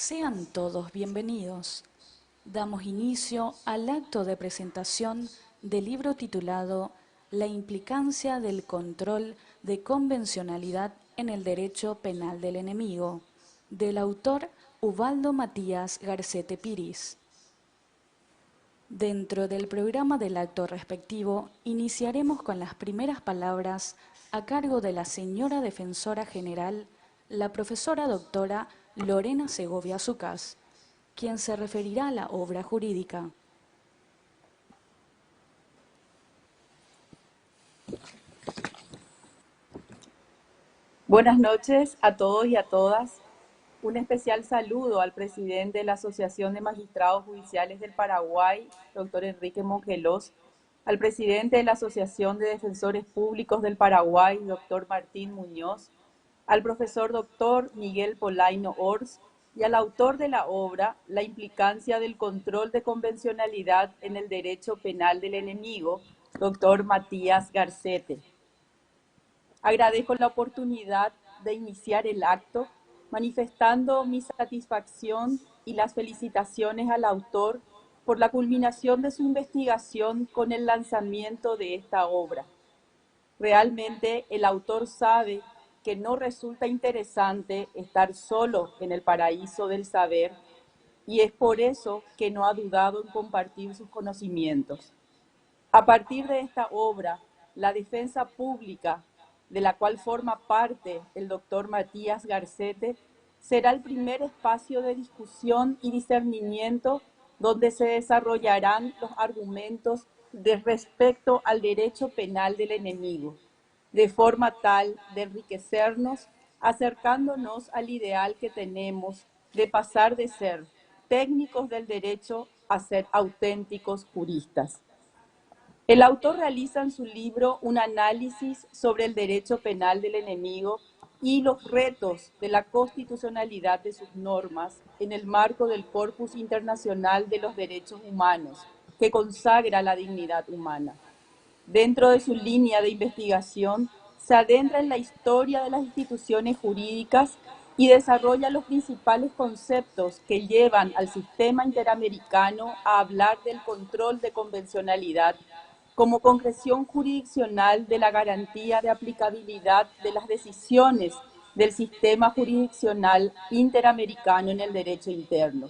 Sean todos bienvenidos. Damos inicio al acto de presentación del libro titulado La implicancia del control de convencionalidad en el derecho penal del enemigo, del autor Ubaldo Matías Garcete Piris. Dentro del programa del acto respectivo, iniciaremos con las primeras palabras a cargo de la señora Defensora General, la profesora doctora Lorena Segovia Zucas, quien se referirá a la obra jurídica. Buenas noches a todos y a todas. Un especial saludo al presidente de la Asociación de Magistrados Judiciales del Paraguay, doctor Enrique Mongelós, al presidente de la Asociación de Defensores Públicos del Paraguay, doctor Martín Muñoz, al profesor doctor Miguel Polaino Ors y al autor de la obra La implicancia del control de convencionalidad en el derecho penal del enemigo, doctor Matías Garcete. Agradezco la oportunidad de iniciar el acto manifestando mi satisfacción y las felicitaciones al autor por la culminación de su investigación con el lanzamiento de esta obra. Realmente el autor sabe que no resulta interesante estar solo en el paraíso del saber y es por eso que no ha dudado en compartir sus conocimientos. A partir de esta obra, la defensa pública, de la cual forma parte el doctor Matías Garcete, será el primer espacio de discusión y discernimiento donde se desarrollarán los argumentos respecto al derecho penal del enemigo, de forma tal de enriquecernos, acercándonos al ideal que tenemos de pasar de ser técnicos del derecho a ser auténticos juristas. El autor realiza en su libro un análisis sobre el derecho penal del enemigo y los retos de la constitucionalidad de sus normas en el marco del Corpus Internacional de los Derechos Humanos, que consagra la dignidad humana. Dentro de su línea de investigación, se adentra en la historia de las instituciones jurídicas y desarrolla los principales conceptos que llevan al sistema interamericano a hablar del control de convencionalidad como concreción jurisdiccional de la garantía de aplicabilidad de las decisiones del sistema jurisdiccional interamericano en el derecho interno.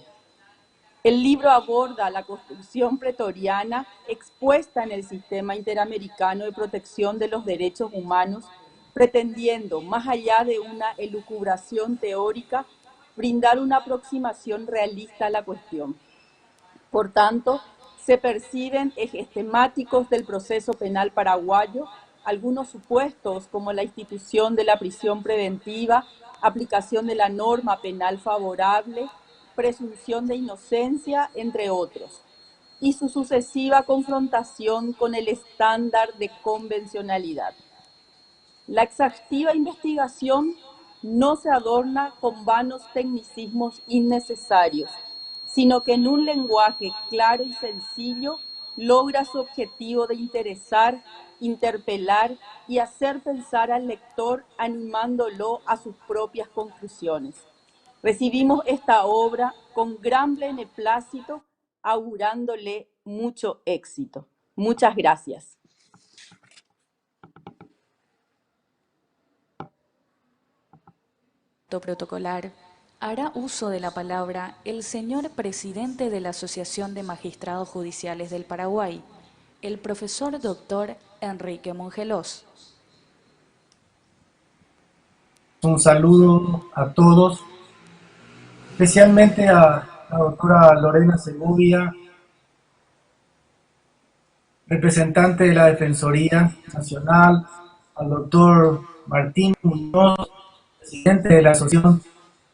El libro aborda la construcción pretoriana expuesta en el sistema interamericano de protección de los derechos humanos, pretendiendo, más allá de una elucubración teórica, brindar una aproximación realista a la cuestión. Por tanto, se perciben ejes temáticos del proceso penal paraguayo, algunos supuestos como la institución de la prisión preventiva, aplicación de la norma penal favorable, presunción de inocencia, entre otros, y su sucesiva confrontación con el estándar de convencionalidad. La exhaustiva investigación no se adorna con vanos tecnicismos innecesarios, sino que en un lenguaje claro y sencillo logra su objetivo de interesar, interpelar y hacer pensar al lector animándolo a sus propias conclusiones. Recibimos esta obra con gran beneplácito, augurándole mucho éxito. Muchas gracias. Protocolar, hará uso de la palabra el señor presidente de la Asociación de Magistrados Judiciales del Paraguay, el profesor doctor Enrique Mongelós. Un saludo a todos, especialmente a la doctora Lorena Segovia, representante de la Defensoría Nacional, al doctor Martín Muñoz, presidente de la Asociación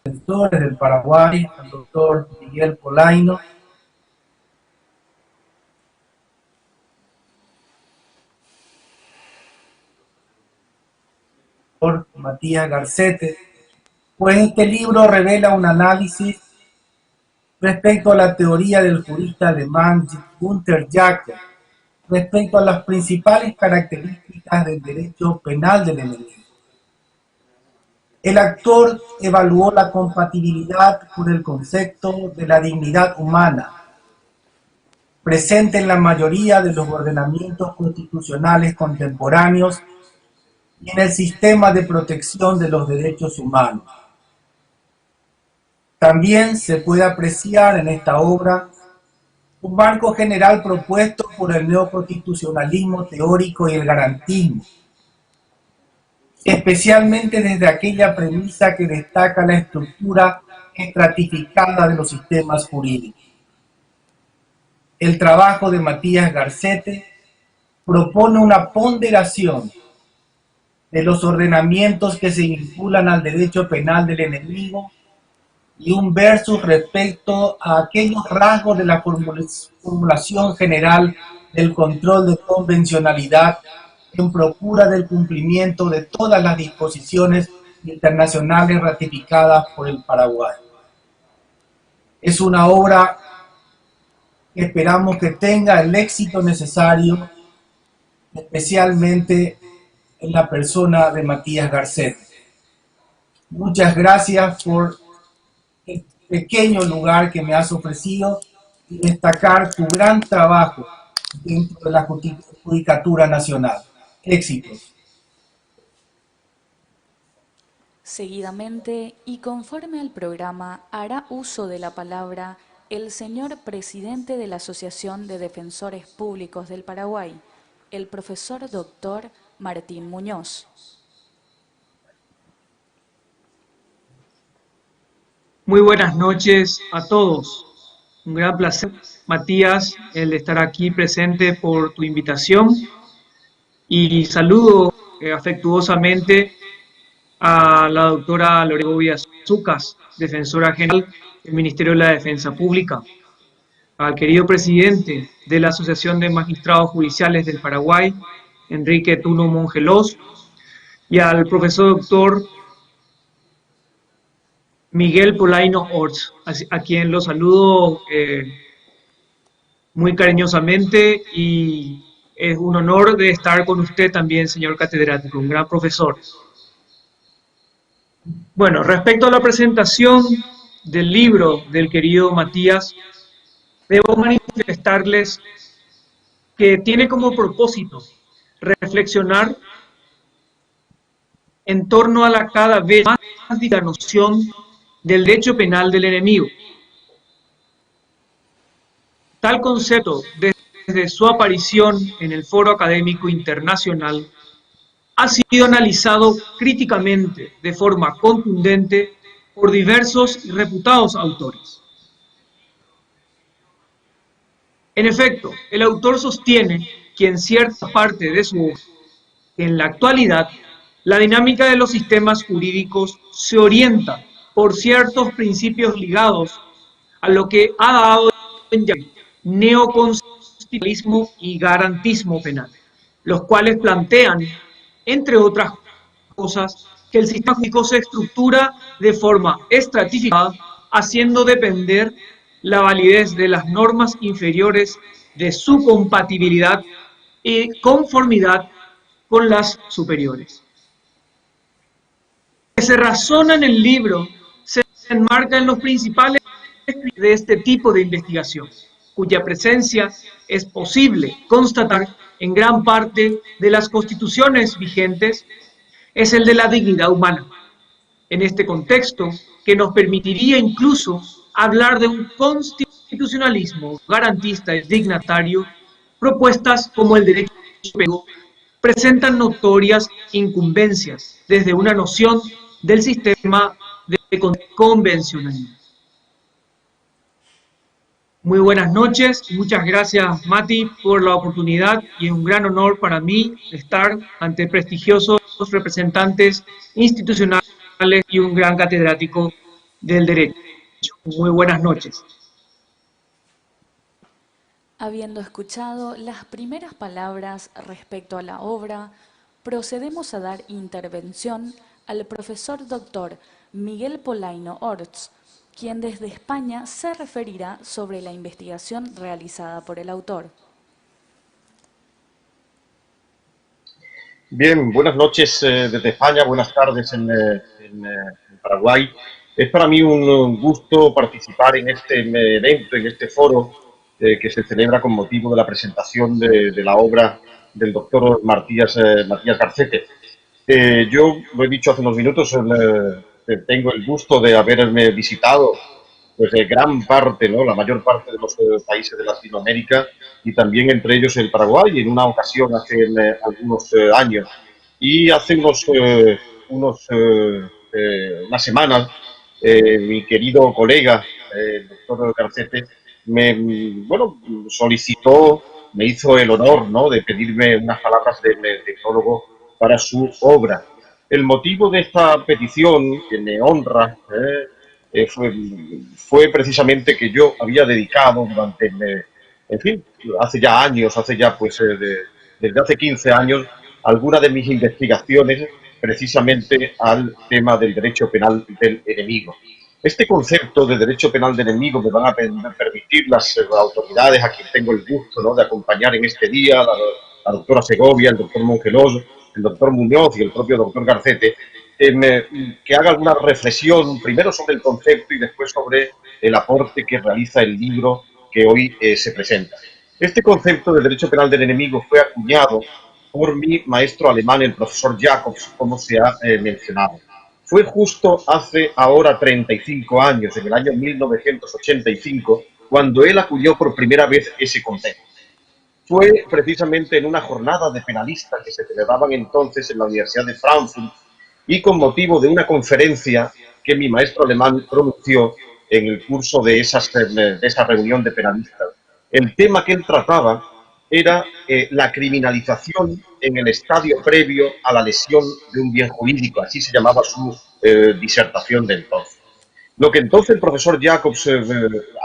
de Defensores del Paraguay, al doctor Miguel Polaino, por Matías Garcete, pues este libro revela un análisis respecto a la teoría del jurista alemán Gunther Jacob, respecto a las principales características del derecho penal del enemigo. El actor evaluó la compatibilidad con el concepto de la dignidad humana, presente en la mayoría de los ordenamientos constitucionales contemporáneos y en el sistema de protección de los derechos humanos. También se puede apreciar en esta obra un marco general propuesto por el neoconstitucionalismo teórico y el garantismo, especialmente desde aquella premisa que destaca la estructura estratificada de los sistemas jurídicos. El trabajo de Matías Garcete propone una ponderación de los ordenamientos que se vinculan al derecho penal del enemigo y un versus respecto a aquellos rasgos de la formulación general del control de convencionalidad en procura del cumplimiento de todas las disposiciones internacionales ratificadas por el Paraguay. Es una obra que esperamos que tenga el éxito necesario, especialmente en la persona de Matías Garcete. Muchas gracias por el pequeño lugar que me has ofrecido y destacar tu gran trabajo dentro de la Judicatura Nacional. Éxitos. Seguidamente, y conforme al programa, hará uso de la palabra el señor presidente de la Asociación de Defensores Públicos del Paraguay, el profesor doctor Martín Muñoz. Muy buenas noches a todos. Un gran placer, Matías, el estar aquí presente por tu invitación. Y saludo afectuosamente a la doctora Loregovia Zucas, defensora general del Ministerio de la Defensa Pública, al querido presidente de la Asociación de Magistrados Judiciales del Paraguay, Enrique Tuno Mongelos, y al profesor doctor Miguel Polaino Orts, a quien lo saludo muy cariñosamente, y es un honor de estar con usted también, señor catedrático, un gran profesor. Bueno, respecto a la presentación del libro del querido Matías, debo manifestarles que tiene como propósito reflexionar en torno a la cada vez más difícil noción del derecho penal del enemigo. Tal concepto, desde su aparición en el Foro Académico Internacional, ha sido analizado críticamente de forma contundente por diversos y reputados autores. En efecto, el autor sostiene que en cierta parte de su obra, en la actualidad, la dinámica de los sistemas jurídicos se orienta por ciertos principios ligados a lo que ha dado en llamar neoconstitucionalismo y garantismo penal, los cuales plantean, entre otras cosas, que el sistema jurídico se estructura de forma estratificada, haciendo depender la validez de las normas inferiores de su compatibilidad y conformidad con las superiores. Lo que se razona en el libro se enmarca en los principales de este tipo de investigación, cuya presencia es posible constatar en gran parte de las constituciones vigentes, es el de la dignidad humana. En este contexto, que nos permitiría incluso hablar de un constitucionalismo garantista y dignatario, propuestas como el derecho penal presentan notorias incumbencias desde una noción del sistema de convencionalidad. Muy buenas noches, muchas gracias Mati por la oportunidad, y es un gran honor para mí estar ante prestigiosos representantes institucionales y un gran catedrático del derecho. Muy buenas noches. Habiendo escuchado las primeras palabras respecto a la obra, procedemos a dar intervención al profesor doctor Miguel Polaino Orts, quien desde España se referirá sobre la investigación realizada por el autor. Bien, buenas noches desde España, buenas tardes en Paraguay. Es para mí un gusto participar en este evento, en este foro que se celebra con motivo de la presentación de la obra del doctor Matías Garcete. Yo lo he dicho hace unos minutos, tengo el gusto de haberme visitado pues gran parte, ¿no? La mayor parte de los países de Latinoamérica y también entre ellos el Paraguay en una ocasión hace algunos años. Y hace unas semanas, mi querido colega, el doctor Garcete, bueno, solicitó, me hizo el honor, ¿no?, de pedirme unas palabras de prólogo para su obra. El motivo de esta petición, que me honra, fue precisamente que yo había dedicado durante, en fin, hace ya años, desde hace 15 años, algunas de mis investigaciones precisamente al tema del derecho penal del enemigo. Este concepto de derecho penal del enemigo me van a permitir las autoridades a quien tengo el gusto, ¿no?, de acompañar en este día, la doctora Segovia, el doctor Mongelos, el doctor Muñoz y el propio doctor Garcete, que haga alguna reflexión primero sobre el concepto y después sobre el aporte que realiza el libro que hoy se presenta. Este concepto de derecho penal del enemigo fue acuñado por mi maestro alemán, el profesor Jacobs, como se ha mencionado. Fue justo hace ahora 35 años, en el año 1985, cuando él acuñó por primera vez ese concepto. Fue precisamente en una jornada de penalistas que se celebraban entonces en la Universidad de Frankfurt y con motivo de una conferencia que mi maestro alemán pronunció en el curso de esa reunión de penalistas. El tema que él trataba era la criminalización en el estadio previo a la lesión de un bien jurídico, así se llamaba su disertación de entonces. Lo que entonces el profesor Jacobs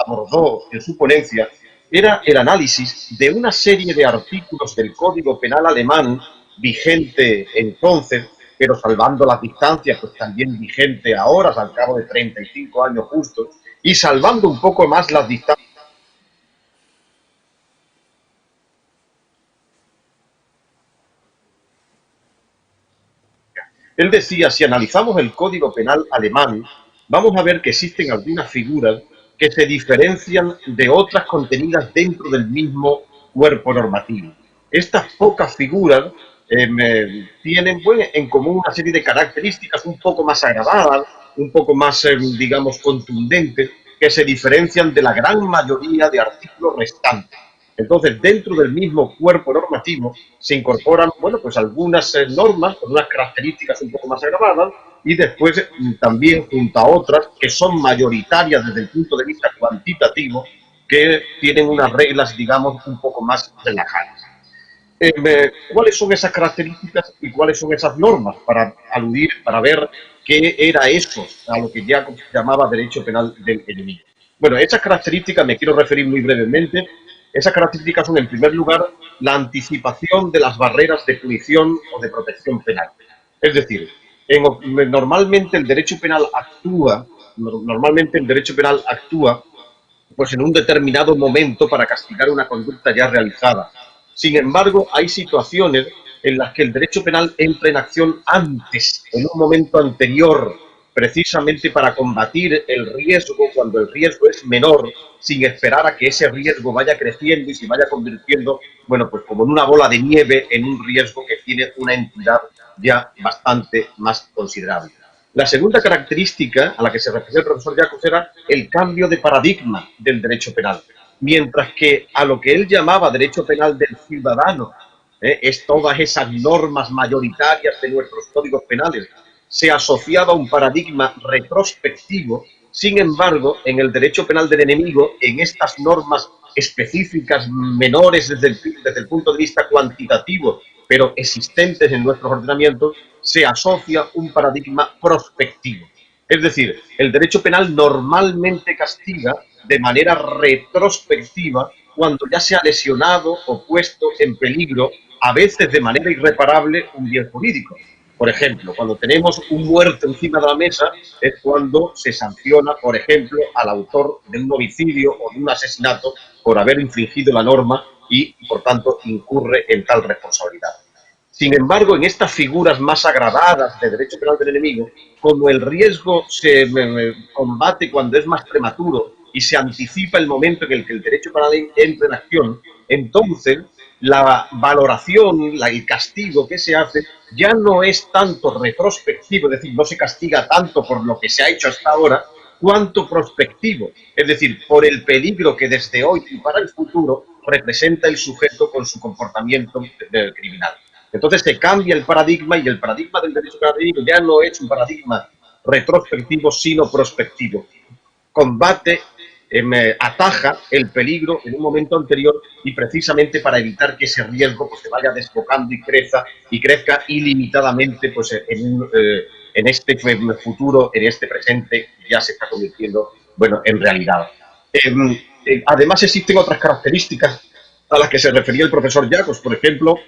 abordó en su ponencia era el análisis de una serie de artículos del Código Penal alemán vigente entonces, pero salvando las distancias, pues también vigente ahora, al cabo de 35 años justos, y salvando un poco más las distancias. Él decía, si analizamos el Código Penal alemán, vamos a ver que existen algunas figuras que se diferencian de otras contenidas dentro del mismo cuerpo normativo. Estas pocas figuras tienen en común una serie de características un poco más agravadas, un poco más, digamos, contundentes, que se diferencian de la gran mayoría de artículos restantes. Entonces, dentro del mismo cuerpo normativo se incorporan, bueno, pues algunas normas con unas características un poco más agravadas y después también junto a otras que son mayoritarias desde el punto de vista cuantitativo, que tienen unas reglas, digamos, un poco más relajadas. ¿Cuáles son esas características y cuáles son esas normas para aludir, para ver qué era eso a lo que ya llamaba derecho penal del enemigo? Bueno, esas características me quiero referir muy brevemente. Esas características son, en primer lugar, la anticipación de las barreras de punición o de protección penal. Es decir, normalmente el derecho penal actúa pues en un determinado momento para castigar una conducta ya realizada. Sin embargo, hay situaciones en las que el derecho penal entra en acción antes, en un momento anterior, precisamente para combatir el riesgo cuando el riesgo es menor, sin esperar a que ese riesgo vaya creciendo y se vaya convirtiendo, bueno, pues como en una bola de nieve, en un riesgo que tiene una entidad ya bastante más considerable. La segunda característica a la que se refiere el profesor Jacobs era el cambio de paradigma del derecho penal, mientras que a lo que él llamaba derecho penal del ciudadano, es todas esas normas mayoritarias de nuestros códigos penales, se asociaba a un paradigma retrospectivo. Sin embargo, en el derecho penal del enemigo, en estas normas específicas menores desde el punto de vista cuantitativo, pero existentes en nuestros ordenamientos, se asocia un paradigma prospectivo. Es decir, el derecho penal normalmente castiga de manera retrospectiva cuando ya se ha lesionado o puesto en peligro, a veces de manera irreparable, un bien jurídico. Por ejemplo, cuando tenemos un muerto encima de la mesa es cuando se sanciona, por ejemplo, al autor de un homicidio o de un asesinato por haber infringido la norma y, por tanto, incurre en tal responsabilidad. Sin embargo, en estas figuras más agravadas de derecho penal del enemigo, como el riesgo se combate cuando es más prematuro y se anticipa el momento en el que el derecho penal entra en acción, entonces la valoración, el castigo que se hace ya no es tanto retrospectivo, es decir, no se castiga tanto por lo que se ha hecho hasta ahora, cuanto prospectivo, es decir, por el peligro que desde hoy y para el futuro representa el sujeto con su comportamiento criminal. Entonces se cambia el paradigma y el paradigma del derecho penal ya no es un paradigma retrospectivo, sino prospectivo. Combate, ataja el peligro en un momento anterior y precisamente para evitar que ese riesgo pues, se vaya desbocando y crezca ilimitadamente pues, en este futuro, en este presente, ya se está convirtiendo bueno, en realidad. Además existen otras características a las que se refería el profesor Llacos, por ejemplo,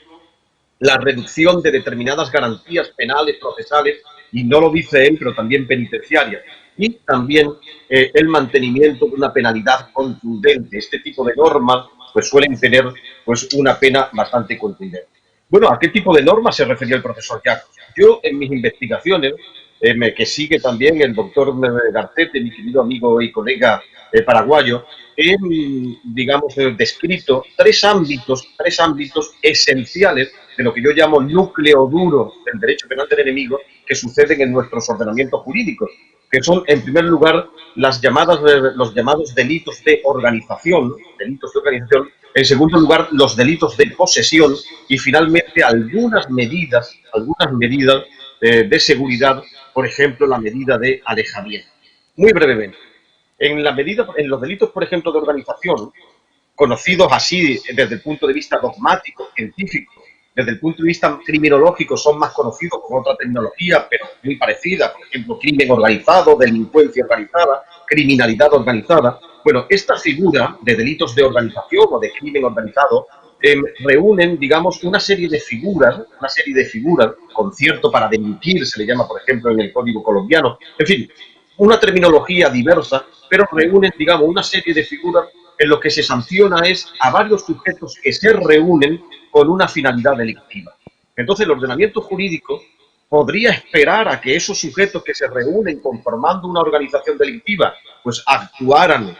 la reducción de determinadas garantías penales, procesales, y no lo dice él, pero también penitenciarias, y también el mantenimiento de una penalidad contundente. Este tipo de normas pues suelen tener pues una pena bastante contundente. Bueno, ¿a qué tipo de normas se refería el profesor Llacos? Yo en mis investigaciones, que sigue también el doctor Garcete, mi querido amigo y colega paraguayo, he, digamos, descrito tres ámbitos esenciales de lo que yo llamo núcleo duro del derecho penal del enemigo que suceden en nuestros ordenamientos jurídicos, que son, en primer lugar, los llamados delitos de organización, en segundo lugar, los delitos de posesión y, finalmente, algunas medidas de seguridad, por ejemplo, la medida de alejamiento. Muy brevemente, en los delitos, por ejemplo, de organización, conocidos así desde el punto de vista dogmático, científico, desde el punto de vista criminológico son más conocidos con otra tecnología, pero muy parecida, por ejemplo, crimen organizado, delincuencia organizada, criminalidad organizada. Bueno, esta figura de delitos de organización o de crimen organizado reúnen, digamos, una serie de figuras, concierto para delinquir, se le llama, por ejemplo, en el Código colombiano, en fin, una terminología diversa, pero reúnen, digamos, una serie de figuras en lo que se sanciona es a varios sujetos que se reúnen con una finalidad delictiva. Entonces, el ordenamiento jurídico podría esperar a que esos sujetos que se reúnen conformando una organización delictiva, pues actuaran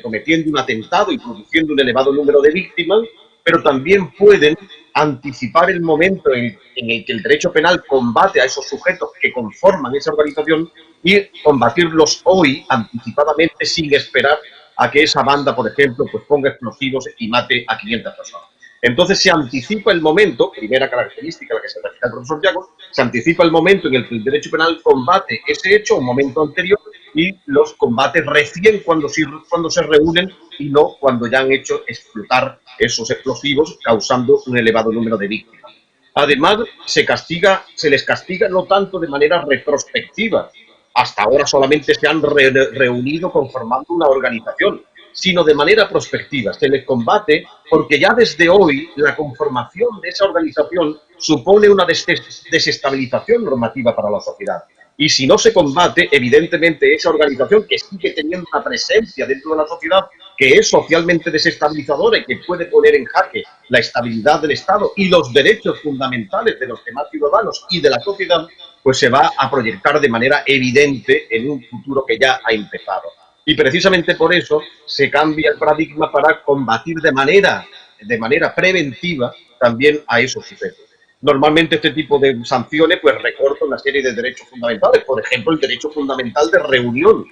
cometiendo un atentado y produciendo un elevado número de víctimas, pero también pueden anticipar el momento en el que el derecho penal combate a esos sujetos que conforman esa organización y combatirlos hoy anticipadamente sin esperar a que esa banda, por ejemplo, pues ponga explosivos y mate a 500 personas. Entonces se anticipa el momento, primera característica a la que se refiere el profesor Llacos, se anticipa el momento en el que el derecho penal combate ese hecho, un momento anterior, y los combate recién cuando se reúnen y no cuando ya han hecho explotar esos explosivos, causando un elevado número de víctimas. Además, se les castiga no tanto de manera retrospectiva, hasta ahora solamente se han reunido conformando una organización, sino de manera prospectiva. Se les combate porque ya desde hoy la conformación de esa organización supone una desestabilización normativa para la sociedad. Y si no se combate, evidentemente esa organización que sigue teniendo una presencia dentro de la sociedad, que es socialmente desestabilizadora y que puede poner en jaque la estabilidad del Estado y los derechos fundamentales de los demás ciudadanos y de la sociedad, pues se va a proyectar de manera evidente en un futuro que ya ha empezado. Y precisamente por eso se cambia el paradigma para combatir de manera preventiva también a esos sujetos. Normalmente este tipo de sanciones pues recorta una serie de derechos fundamentales, por ejemplo el derecho fundamental de reunión,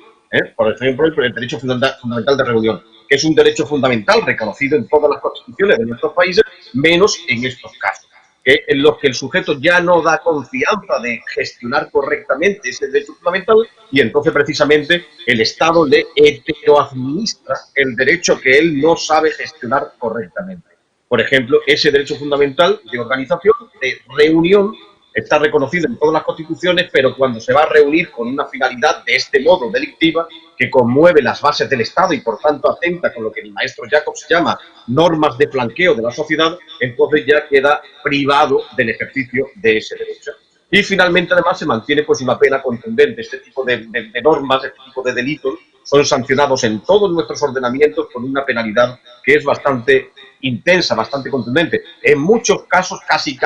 por ejemplo el derecho fundamental de reunión, que es un derecho fundamental reconocido en todas las constituciones de nuestros países, menos en estos casos, en los que el sujeto ya no da confianza de gestionar correctamente ese derecho fundamental y entonces precisamente el Estado le heteroadministra el derecho que él no sabe gestionar correctamente. Por ejemplo, ese derecho fundamental de organización, de reunión, está reconocido en todas las constituciones, pero cuando se va a reunir con una finalidad de este modo delictiva, que conmueve las bases del Estado y por tanto atenta con lo que el maestro Jacobs llama normas de flanqueo de la sociedad, entonces ya queda privado del ejercicio de ese derecho. Y finalmente además se mantiene pues una pena contundente. Este tipo de normas, este tipo de delitos son sancionados en todos nuestros ordenamientos con una penalidad que es bastante intensa, bastante contundente. En muchos casos casi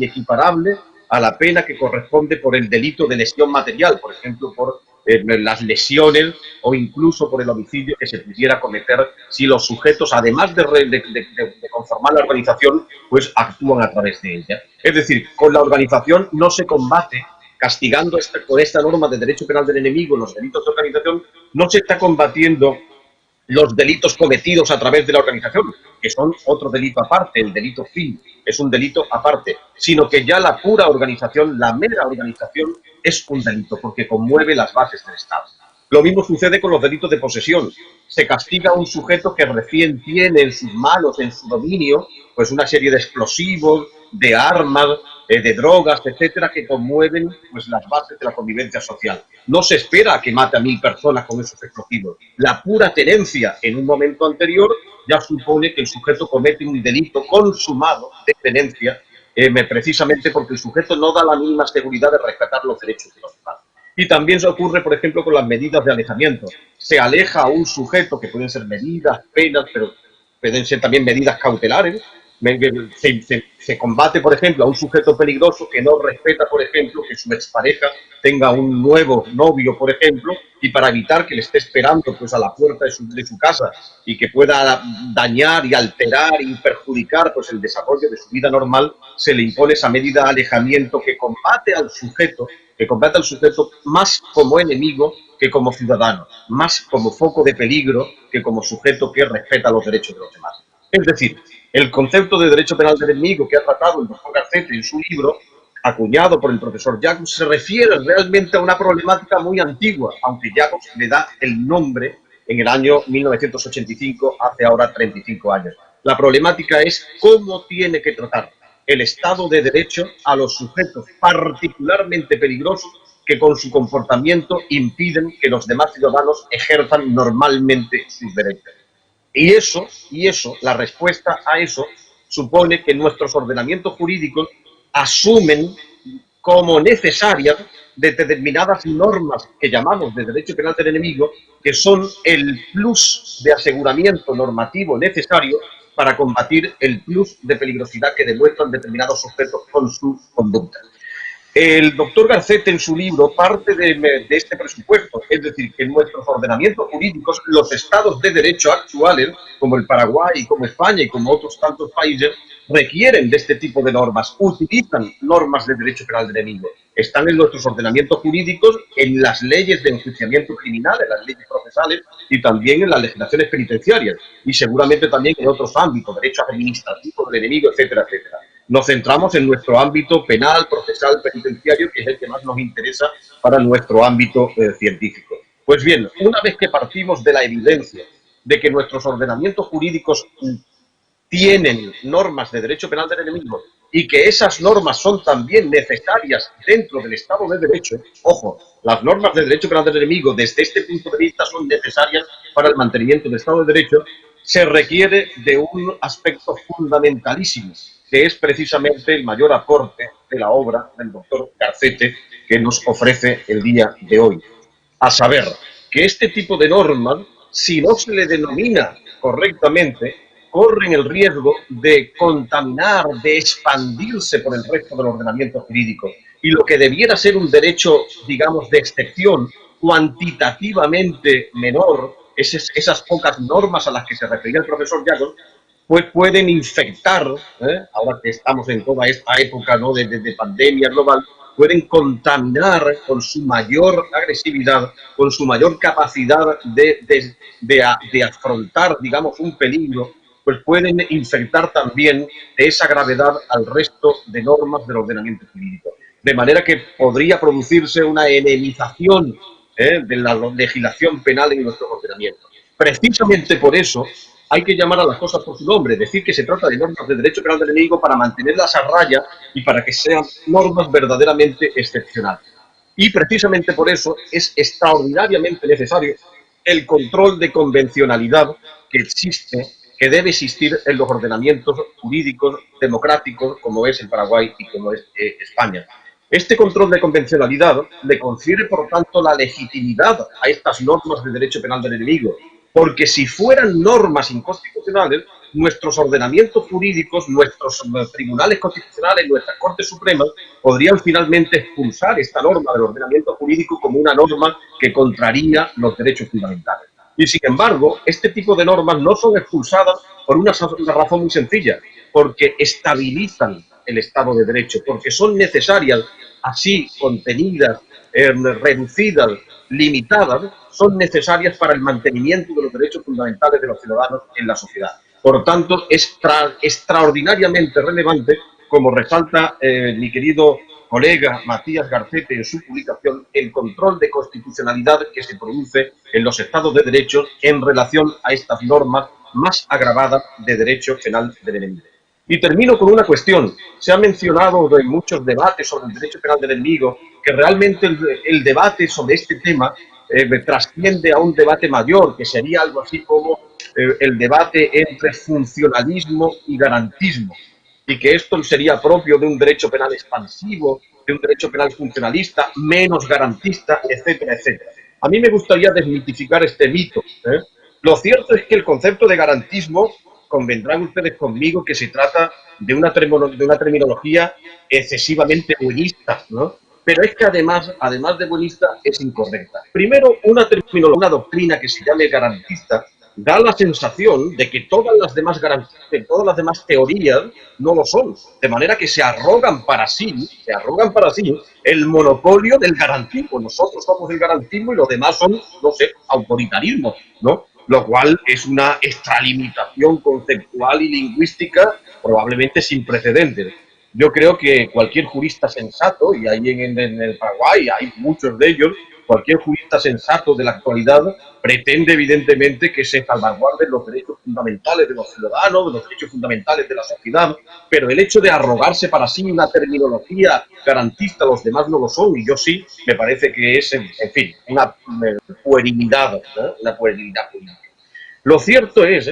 equiparable a la pena que corresponde por el delito de lesión material, por ejemplo, por las lesiones o incluso por el homicidio que se pudiera cometer si los sujetos, además de conformar la organización, pues actúan a través de ella. Es decir, con la organización no se combate castigando con esta norma de derecho penal del enemigo los delitos de organización, no se está combatiendo los delitos cometidos a través de la organización, que son otro delito aparte, el delito fin es un delito aparte, sino que ya la pura organización, la mera organización, es un delito, porque conmueve las bases del Estado. Lo mismo sucede con los delitos de posesión. Se castiga a un sujeto que recién tiene en sus manos, en su dominio, pues una serie de explosivos, de armas, de drogas, etcétera, que conmueven pues las bases de la convivencia social. No se espera a que mate a 1000 personas con esos explosivos. La pura tenencia en un momento anterior ya supone que el sujeto comete un delito consumado de tenencia, precisamente porque el sujeto no da la mínima seguridad de respetar los derechos de los demás. Y también se ocurre, por ejemplo, con las medidas de alejamiento. Se aleja a un sujeto, que pueden ser medidas, penas, pero pueden ser también medidas cautelares. Se combate, por ejemplo, a un sujeto peligroso que no respeta, por ejemplo, que su expareja tenga un nuevo novio, por ejemplo, y para evitar que le esté esperando pues a la puerta de su casa y que pueda dañar y alterar y perjudicar pues el desarrollo de su vida normal, se le impone esa medida de alejamiento que combate al sujeto más como enemigo que como ciudadano, más como foco de peligro que como sujeto que respeta los derechos de los demás. Es decir, el concepto de derecho penal del enemigo que ha tratado el doctor Garcete en su libro, acuñado por el profesor Jacobs, se refiere realmente a una problemática muy antigua, aunque Jacobs le da el nombre en el año 1985, hace ahora 35 años. La problemática es cómo tiene que tratar el Estado de Derecho a los sujetos particularmente peligrosos que con su comportamiento impiden que los demás ciudadanos ejerzan normalmente sus derechos. Y eso, la respuesta a eso, supone que nuestros ordenamientos jurídicos asumen como necesarias determinadas normas que llamamos de derecho penal del enemigo, que son el plus de aseguramiento normativo necesario para combatir el plus de peligrosidad que demuestran determinados sujetos con su conducta. El doctor Garcete en su libro parte de este presupuesto, es decir, que en nuestros ordenamientos jurídicos los estados de derecho actuales, como el Paraguay, como España y como otros tantos países, requieren de este tipo de normas, utilizan normas de derecho penal del enemigo. Están en nuestros ordenamientos jurídicos, en las leyes de enjuiciamiento criminal, en las leyes procesales y también en las legislaciones penitenciarias y seguramente también en otros ámbitos, derecho administrativo del enemigo, etcétera, etcétera. Nos centramos en nuestro ámbito penal, procesal, penitenciario, que es el que más nos interesa para nuestro ámbito científico. Pues bien, una vez que partimos de la evidencia de que nuestros ordenamientos jurídicos tienen normas de derecho penal del enemigo y que esas normas son también necesarias dentro del Estado de Derecho, ojo, las normas de derecho penal del enemigo desde este punto de vista son necesarias para el mantenimiento del Estado de Derecho, se requiere de un aspecto fundamentalísimo, que es precisamente el mayor aporte de la obra del doctor Garcete que nos ofrece el día de hoy. A saber, que este tipo de normas, si no se le denomina correctamente, corren el riesgo de contaminar, de expandirse por el resto del ordenamiento jurídico. Y lo que debiera ser un derecho, digamos, de excepción, cuantitativamente menor, esas pocas normas a las que se refería el profesor Jacobs, pues pueden infectar, ahora que estamos en toda esta época, ¿no?, de pandemia global, pueden contaminar con su mayor agresividad, con su mayor capacidad de afrontar, digamos, un peligro, pues pueden infectar también de esa gravedad al resto de normas del ordenamiento jurídico. De manera que podría producirse una enemización de la legislación penal en nuestro ordenamiento. Precisamente por eso hay que llamar a las cosas por su nombre, decir que se trata de normas de derecho penal del enemigo para mantenerlas a raya y para que sean normas verdaderamente excepcionales. Y precisamente por eso es extraordinariamente necesario el control de convencionalidad que existe, que debe existir en los ordenamientos jurídicos democráticos como es el Paraguay y como es España. Este control de convencionalidad le confiere, por tanto, la legitimidad a estas normas de derecho penal del enemigo, porque si fueran normas inconstitucionales, nuestros ordenamientos jurídicos, nuestros tribunales constitucionales, nuestras Cortes Supremas, podrían finalmente expulsar esta norma del ordenamiento jurídico como una norma que contraría los derechos fundamentales. Y sin embargo, este tipo de normas no son expulsadas por una razón muy sencilla, porque estabilizan el Estado de Derecho, porque son necesarias, así contenidas, reducidas, limitadas, son necesarias para el mantenimiento de los derechos fundamentales de los ciudadanos en la sociedad. Por lo tanto, es extraordinariamente relevante, como resalta mi querido colega Matías Garcete en su publicación, el control de constitucionalidad que se produce en los Estados de Derecho en relación a estas normas más agravadas de derecho penal del enemigo. Y termino con una cuestión. Se ha mencionado en muchos debates sobre el derecho penal del enemigo que realmente el debate sobre este tema trasciende a un debate mayor, que sería algo así como el debate entre funcionalismo y garantismo, y que esto sería propio de un derecho penal expansivo, de un derecho penal funcionalista, menos garantista, etcétera, etcétera. A mí me gustaría desmitificar este mito. Lo cierto es que el concepto de garantismo, convendrán ustedes conmigo que se trata de una terminología excesivamente buenista, ¿no? Pero es que además de buenista, es incorrecta. Primero, una doctrina que se llame garantista da la sensación de que todas las demás teorías no lo son, de manera que se arrogan para sí el monopolio del garantismo. Nosotros somos el garantismo y los demás son, no sé, autoritarismo, ¿no? Lo cual es una extralimitación conceptual y lingüística probablemente sin precedentes. Yo creo que cualquier jurista sensato, y ahí en el Paraguay hay muchos de ellos, cualquier jurista sensato de la actualidad pretende evidentemente que se salvaguarden los derechos fundamentales de los ciudadanos, de los derechos fundamentales de la sociedad, pero el hecho de arrogarse para sí una terminología garantista, los demás no lo son, y yo sí, me parece que es, en fin, una puerilidad, ¿no? Una puerilidad política. Lo cierto es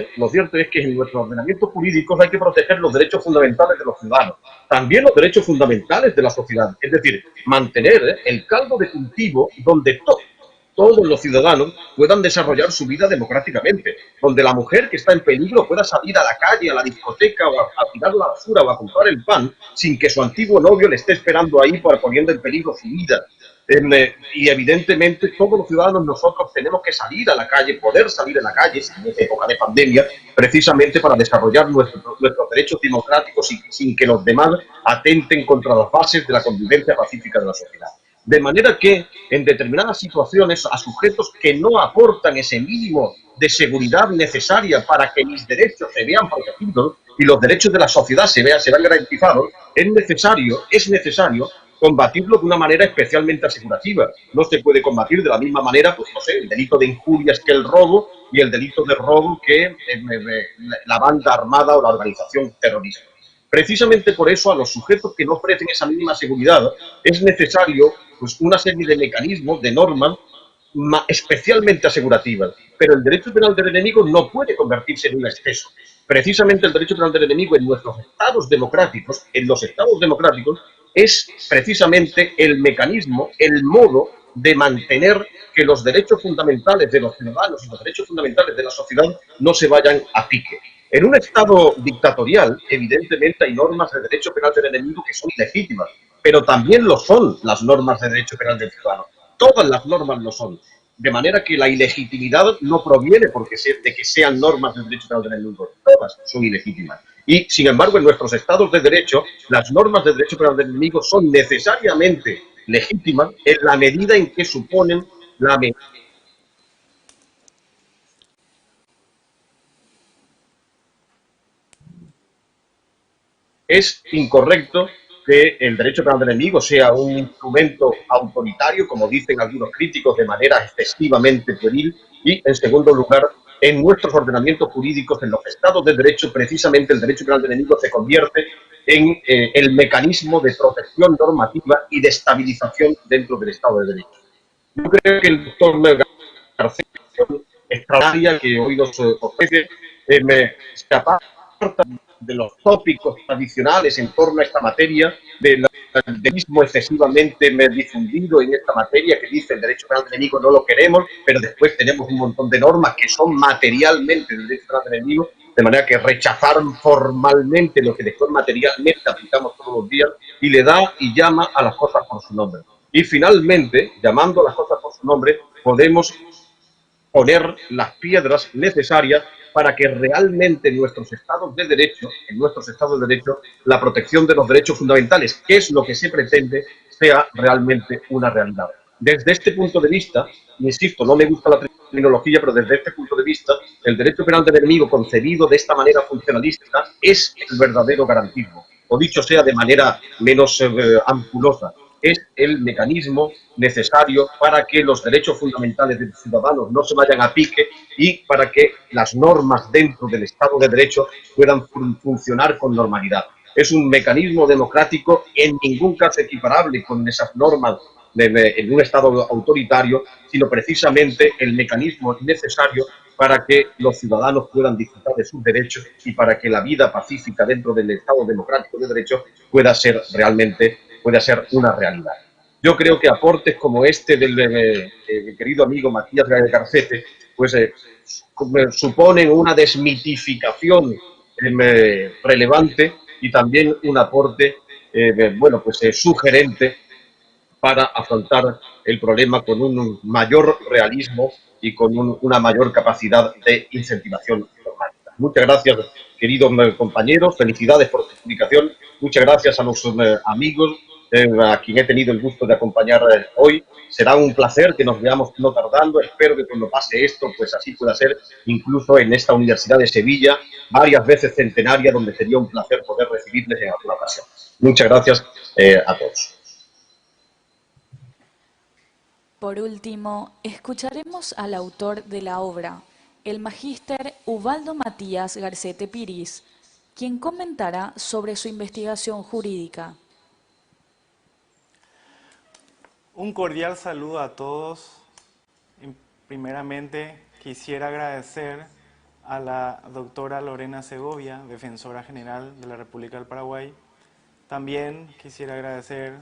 que en nuestros ordenamientos jurídicos hay que proteger los derechos fundamentales de los ciudadanos, también los derechos fundamentales de la sociedad, es decir, mantener el caldo de cultivo donde todos los ciudadanos puedan desarrollar su vida democráticamente, donde la mujer que está en peligro pueda salir a la calle, a la discoteca, o a tirar la basura o a comprar el pan, sin que su antiguo novio le esté esperando ahí para poniendo en peligro su vida. Y evidentemente todos los ciudadanos nosotros tenemos que salir a la calle, poder salir a la calle en esta época de pandemia, precisamente para desarrollar nuestros derechos democráticos y sin que los demás atenten contra las bases de la convivencia pacífica de la sociedad. De manera que en determinadas situaciones a sujetos que no aportan ese mínimo de seguridad necesaria para que mis derechos se vean protegidos y los derechos de la sociedad se vean garantizados, es necesario combatirlo de una manera especialmente asegurativa. No se puede combatir de la misma manera, pues no sé, el delito de injurias que el robo y el delito de robo que la banda armada o la organización terrorista. Precisamente por eso a los sujetos que no ofrecen esa mínima seguridad es necesario pues, una serie de mecanismos, de normas especialmente asegurativas. Pero el derecho penal del enemigo no puede convertirse en un exceso. Precisamente el derecho penal del enemigo en nuestros estados democráticos, es precisamente el mecanismo, el modo de mantener que los derechos fundamentales de los ciudadanos y los derechos fundamentales de la sociedad no se vayan a pique. En un Estado dictatorial, evidentemente hay normas de derecho penal del enemigo que son ilegítimas, pero también lo son las normas de derecho penal del ciudadano. Todas las normas lo son. De manera que la ilegitimidad no proviene de que sean normas de derecho penal del enemigo. Todas son ilegítimas. Y, sin embargo, en nuestros estados de derecho, las normas de derecho penal del enemigo son necesariamente legítimas en la medida en que suponen la Es incorrecto que el derecho penal del enemigo sea un instrumento autoritario, como dicen algunos críticos, de manera excesivamente pueril, y, en segundo lugar, en nuestros ordenamientos jurídicos, en los estados de derecho, precisamente el derecho penal del enemigo se convierte en el mecanismo de protección normativa y de estabilización dentro del Estado de Derecho. Yo creo que el doctor García, extraordinaria que hoy nos ofrece, se aparta de los tópicos tradicionales en torno a esta materia, de la endemismo excesivamente difundido en esta materia que dice el derecho penal del enemigo no lo queremos, pero después tenemos un montón de normas que son materialmente del derecho penal del enemigo, de manera que rechazaron formalmente lo que después materialmente aplicamos todos los días y le da y llama a las cosas por su nombre. Y finalmente, llamando a las cosas por su nombre, podemos poner las piedras necesarias para que realmente en nuestros estados de derecho, la protección de los derechos fundamentales, que es lo que se pretende, sea realmente una realidad. Desde este punto de vista, insisto, no me gusta la terminología, pero desde este punto de vista, el derecho penal del enemigo concebido de esta manera funcionalista es el verdadero garantismo, o dicho sea de manera menos ampulosa, es el mecanismo necesario para que los derechos fundamentales de los ciudadanos no se vayan a pique y para que las normas dentro del Estado de Derecho puedan funcionar con normalidad. Es un mecanismo democrático en ningún caso equiparable con esas normas en un Estado autoritario, sino precisamente el mecanismo necesario para que los ciudadanos puedan disfrutar de sus derechos y para que la vida pacífica dentro del Estado democrático de derecho pueda ser una realidad. Yo creo que aportes como este del querido amigo Matías Garcete, pues suponen una desmitificación relevante y también un aporte, sugerente para afrontar el problema con un mayor realismo y con una mayor capacidad de incentivación normativa. Muchas gracias, queridos compañeros. Felicidades por su publicación. Muchas gracias a los amigos a quien he tenido el gusto de acompañar hoy. Será un placer que nos veamos no tardando. Espero que cuando pase esto, pues así pueda ser incluso en esta Universidad de Sevilla, varias veces centenaria, donde sería un placer poder recibirles en alguna ocasión. Muchas gracias a todos. Por último, escucharemos al autor de la obra, el magíster Ubaldo Matías Garcete Piris, quien comentará sobre su investigación jurídica. Un cordial saludo a todos. Primeramente, quisiera agradecer a la doctora Lorena Segovia, defensora general de la República del Paraguay. También quisiera agradecer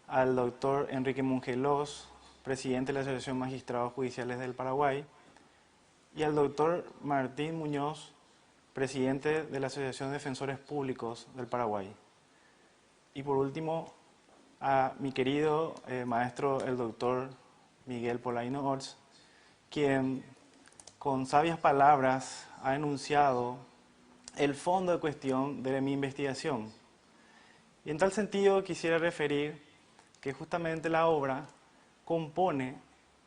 al doctor Enrique Mongelós, presidente de la Asociación de Magistrados Judiciales del Paraguay, y al doctor Martín Muñoz, presidente de la Asociación de Defensores Públicos del Paraguay. Y por último, a mi querido maestro, el doctor Miguel Polaino Orts, quien con sabias palabras ha enunciado el fondo de cuestión de mi investigación. Y en tal sentido quisiera referir que justamente la obra compone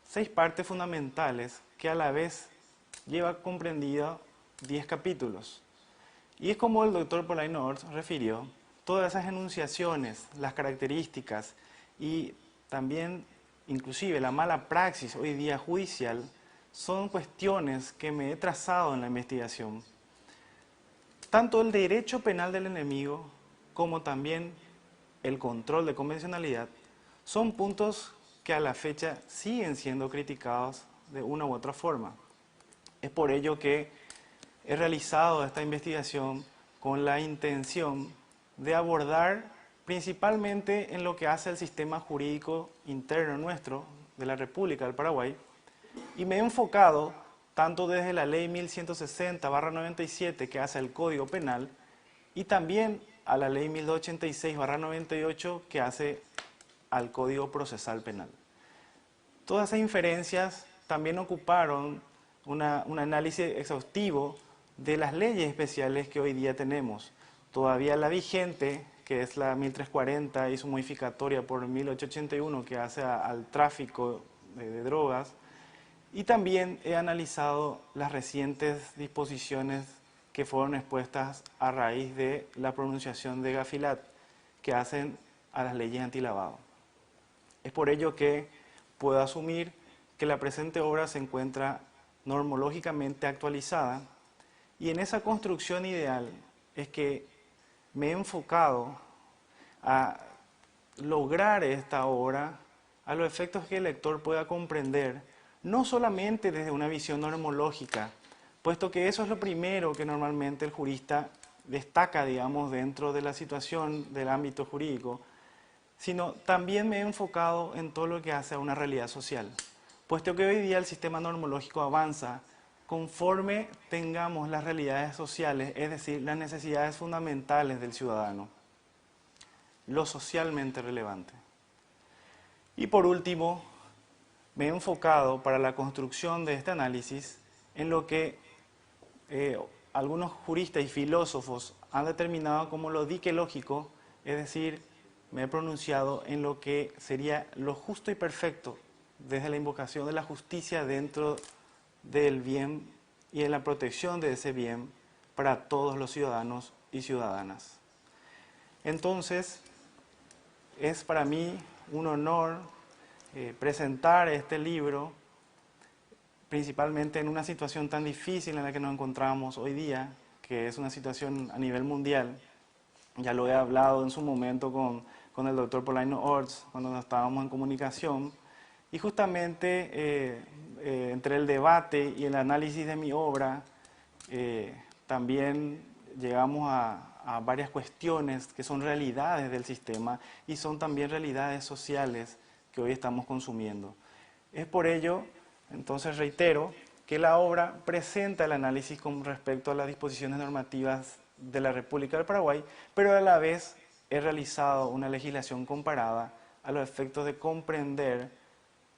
6 partes fundamentales que a la vez lleva comprendida 10 capítulos. Y es como el doctor Polaino Orts refirió, todas esas enunciaciones, las características y también inclusive la mala praxis hoy día judicial son cuestiones que me he trazado en la investigación. Tanto el derecho penal del enemigo como también el control de convencionalidad son puntos que a la fecha siguen siendo criticados de una u otra forma. Es por ello que he realizado esta investigación con la intención de abordar principalmente en lo que hace el sistema jurídico interno nuestro de la República del Paraguay, y me he enfocado tanto desde la ley 1160/97 que hace el Código Penal y también a la ley 1286/98 que hace al Código Procesal Penal. Todas esas inferencias también ocuparon un análisis exhaustivo de las leyes especiales que hoy día tenemos. Todavía la vigente, que es la 1340 y su modificatoria por 1881 que hace al tráfico de drogas, y también he analizado las recientes disposiciones que fueron expuestas a raíz de la pronunciación de Gafilat que hacen a las leyes antilavado. Es por ello que puedo asumir que la presente obra se encuentra normológicamente actualizada, y en esa construcción ideal es que me he enfocado a lograr esta obra a los efectos que el lector pueda comprender, no solamente desde una visión normológica, puesto que eso es lo primero que normalmente el jurista destaca, digamos, dentro de la situación del ámbito jurídico, sino también me he enfocado en todo lo que hace a una realidad social, puesto que hoy día el sistema normológico avanza conforme tengamos las realidades sociales, es decir, las necesidades fundamentales del ciudadano, lo socialmente relevante. Y por último, me he enfocado para la construcción de este análisis en lo que algunos juristas y filósofos han determinado como lo diquelógico, es decir, me he pronunciado en lo que sería lo justo y perfecto desde la invocación de la justicia dentro del bien y en la protección de ese bien para todos los ciudadanos y ciudadanas. Entonces, es para mí un honor presentar este libro, principalmente en una situación tan difícil en la que nos encontramos hoy día, que es una situación a nivel mundial. Ya lo he hablado en su momento con el doctor Polaino Orts, cuando estábamos en comunicación, y justamente entre el debate y el análisis de mi obra, también llegamos a varias cuestiones que son realidades del sistema y son también realidades sociales que hoy estamos consumiendo. Es por ello, entonces reitero, que la obra presenta el análisis con respecto a las disposiciones normativas de la República del Paraguay, pero a la vez he realizado una legislación comparada a los efectos de comprender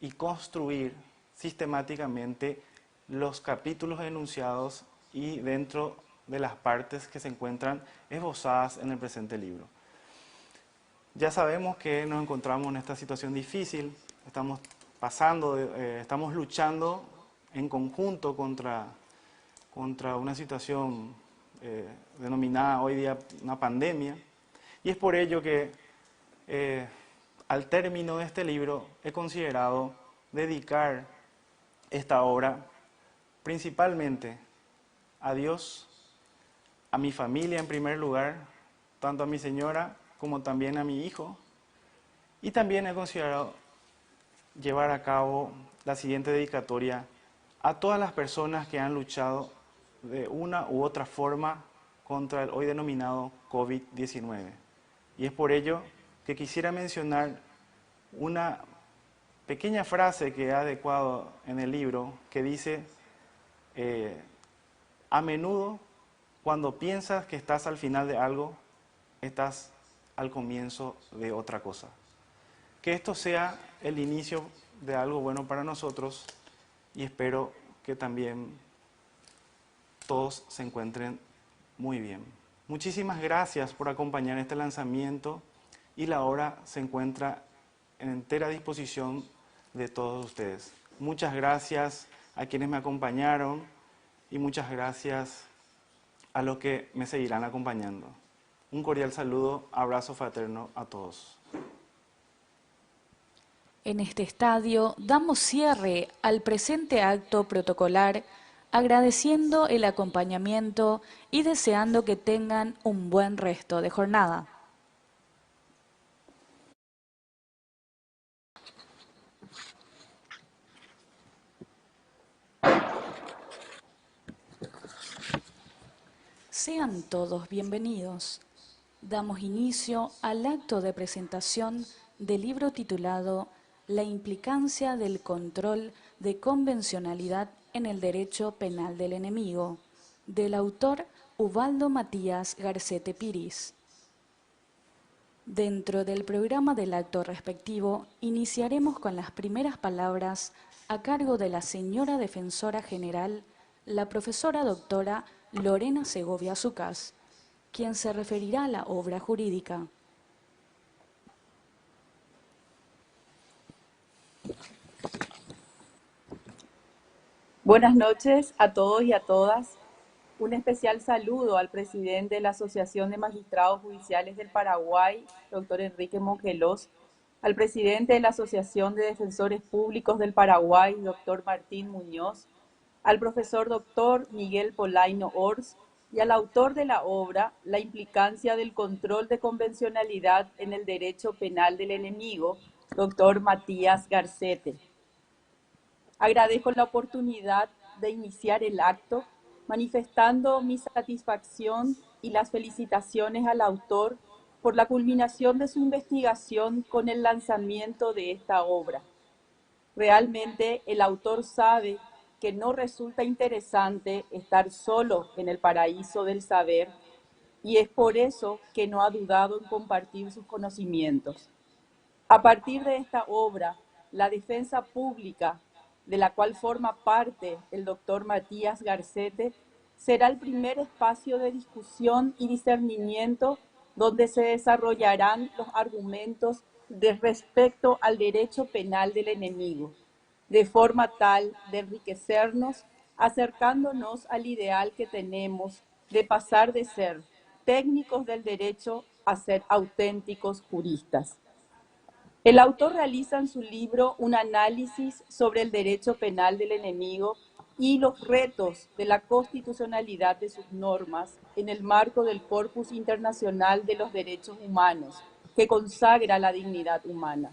y construir sistemáticamente los capítulos enunciados y dentro de las partes que se encuentran esbozadas en el presente libro. Ya sabemos que nos encontramos en esta situación difícil, estamos estamos luchando en conjunto contra una situación denominada hoy día una pandemia, y es por ello que al término de este libro he considerado dedicar esta obra principalmente a Dios, a mi familia en primer lugar, tanto a mi señora como también a mi hijo, y también he considerado llevar a cabo la siguiente dedicatoria a todas las personas que han luchado de una u otra forma contra el hoy denominado COVID-19. Y es por ello que quisiera mencionar una pequeña frase que he adecuado en el libro que dice, a menudo cuando piensas que estás al final de algo, estás al comienzo de otra cosa. Que esto sea el inicio de algo bueno para nosotros y espero que también todos se encuentren muy bien. Muchísimas gracias por acompañar este lanzamiento y la obra se encuentra en entera disposición de todos ustedes. Muchas gracias a quienes me acompañaron y muchas gracias a los que me seguirán acompañando. Un cordial saludo, abrazo fraterno a todos. En este estadio damos cierre al presente acto protocolar, agradeciendo el acompañamiento y deseando que tengan un buen resto de jornada. Sean todos bienvenidos. Damos inicio al acto de presentación del libro titulado La implicancia del control de convencionalidad en el derecho penal del enemigo, del autor Ubaldo Matías Garcete Piris. Dentro del programa del acto respectivo, iniciaremos con las primeras palabras a cargo de la señora Defensora General, la profesora doctora Lorena Segovia Zucas, quien se referirá a la obra jurídica. Buenas noches a todos y a todas. Un especial saludo al presidente de la Asociación de Magistrados Judiciales del Paraguay, doctor Enrique Mongelós, al presidente de la Asociación de Defensores Públicos del Paraguay, doctor Martín Muñoz, al profesor doctor Miguel Polaino Ors y al autor de la obra La implicancia del control de convencionalidad en el derecho penal del enemigo, doctor Matías Garcete. Agradezco la oportunidad de iniciar el acto manifestando mi satisfacción y las felicitaciones al autor por la culminación de su investigación con el lanzamiento de esta obra. Realmente el autor sabe que no resulta interesante estar solo en el paraíso del saber y es por eso que no ha dudado en compartir sus conocimientos. A partir de esta obra, la defensa pública, de la cual forma parte el doctor Matías Garcete, será el primer espacio de discusión y discernimiento donde se desarrollarán los argumentos respecto al derecho penal del enemigo, de forma tal de enriquecernos, acercándonos al ideal que tenemos de pasar de ser técnicos del derecho a ser auténticos juristas. El autor realiza en su libro un análisis sobre el derecho penal del enemigo y los retos de la constitucionalidad de sus normas en el marco del Corpus Internacional de los Derechos Humanos, que consagra la dignidad humana.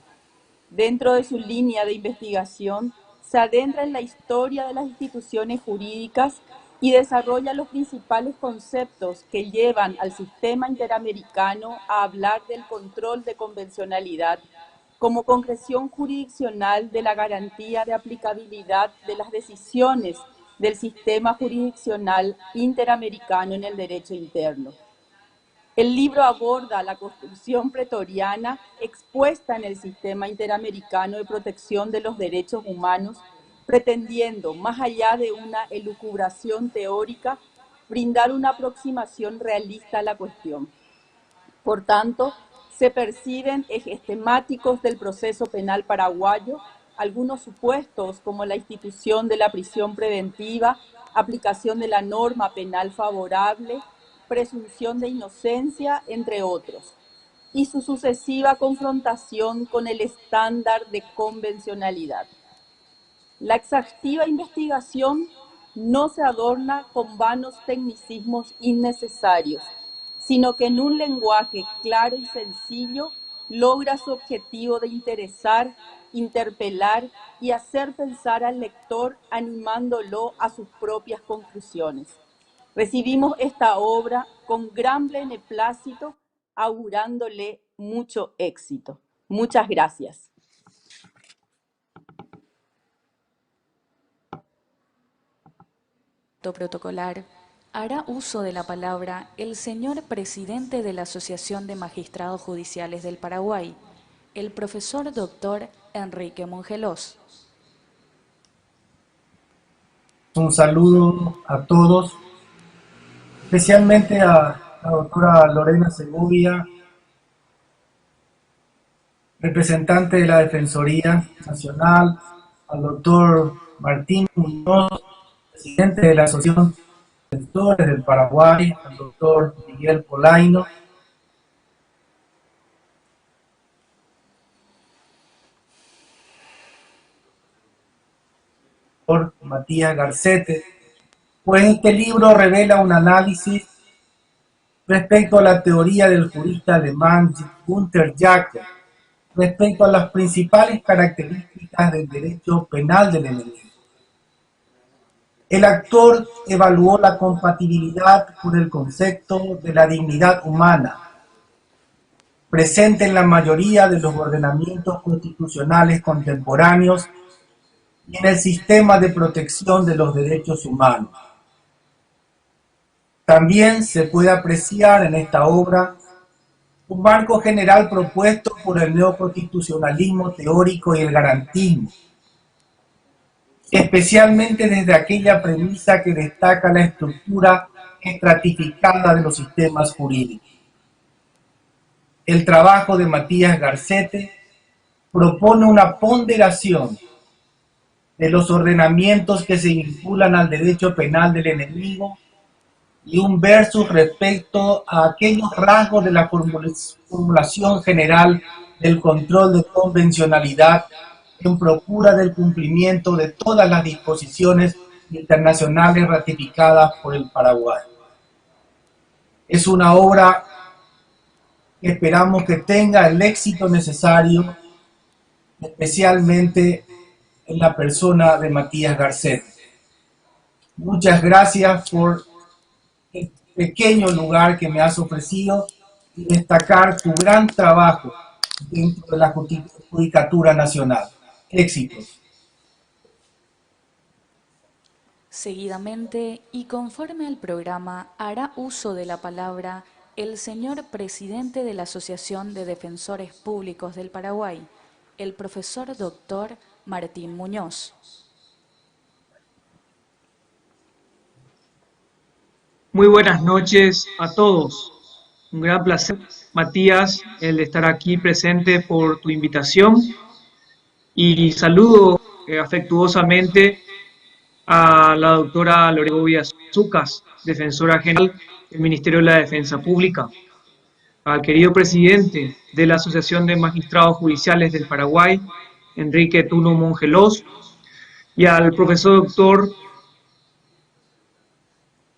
Dentro de su línea de investigación, se adentra en la historia de las instituciones jurídicas y desarrolla los principales conceptos que llevan al sistema interamericano a hablar del control de convencionalidad como concreción jurisdiccional de la garantía de aplicabilidad de las decisiones del sistema jurisdiccional interamericano en el derecho interno. El libro aborda la construcción pretoriana expuesta en el sistema interamericano de protección de los derechos humanos, pretendiendo, más allá de una elucubración teórica, brindar una aproximación realista a la cuestión. Por tanto, se perciben ejes temáticos del proceso penal paraguayo, algunos supuestos como la institución de la prisión preventiva, aplicación de la norma penal favorable, presunción de inocencia, entre otros, y su sucesiva confrontación con el estándar de convencionalidad. La exhaustiva investigación no se adorna con vanos tecnicismos innecesarios, sino que en un lenguaje claro y sencillo logra su objetivo de interesar, interpelar y hacer pensar al lector animándolo a sus propias conclusiones. Recibimos esta obra con gran beneplácito, augurándole mucho éxito. Muchas gracias. Protocolar, hará uso de la palabra el señor presidente de la Asociación de Magistrados Judiciales del Paraguay, el profesor doctor Enrique Mongelós. Un saludo a todos, especialmente a la doctora Lorena Segovia, representante de la Defensoría Nacional, al doctor Martín Muñoz, presidente de la Asociación de Defensores del Paraguay, al doctor Miguel Polaino, por Matías Garcete, pues este libro revela un análisis respecto a la teoría del jurista alemán Gunther Jacob, respecto a las principales características del derecho penal del enemigo. El autor evaluó la compatibilidad con el concepto de la dignidad humana, presente en la mayoría de los ordenamientos constitucionales contemporáneos y en el sistema de protección de los derechos humanos. También se puede apreciar en esta obra un marco general propuesto por el neoconstitucionalismo teórico y el garantismo, especialmente desde aquella premisa que destaca la estructura estratificada de los sistemas jurídicos. El trabajo de Matías Garcete propone una ponderación de los ordenamientos que se vinculan al derecho penal del enemigo y un versus respecto a aquellos rasgos de la formulación general del control de convencionalidad en procura del cumplimiento de todas las disposiciones internacionales ratificadas por el Paraguay. Es una obra que esperamos que tenga el éxito necesario, especialmente en la persona de Matías Garcete. Muchas gracias por el pequeño lugar que me has ofrecido y destacar tu gran trabajo dentro de la Judicatura Nacional. Éxitos. Seguidamente, y conforme al programa, hará uso de la palabra el señor presidente de la Asociación de Defensores Públicos del Paraguay, el profesor doctor Martín Muñoz. Muy buenas noches a todos. Un gran placer, Matías, el estar aquí presente por tu invitación. Y saludo afectuosamente a la doctora Lorena Zucas, defensora general del Ministerio de la Defensa Pública, al querido presidente de la Asociación de Magistrados Judiciales del Paraguay, Enrique Tuno Mongelós, y al profesor doctor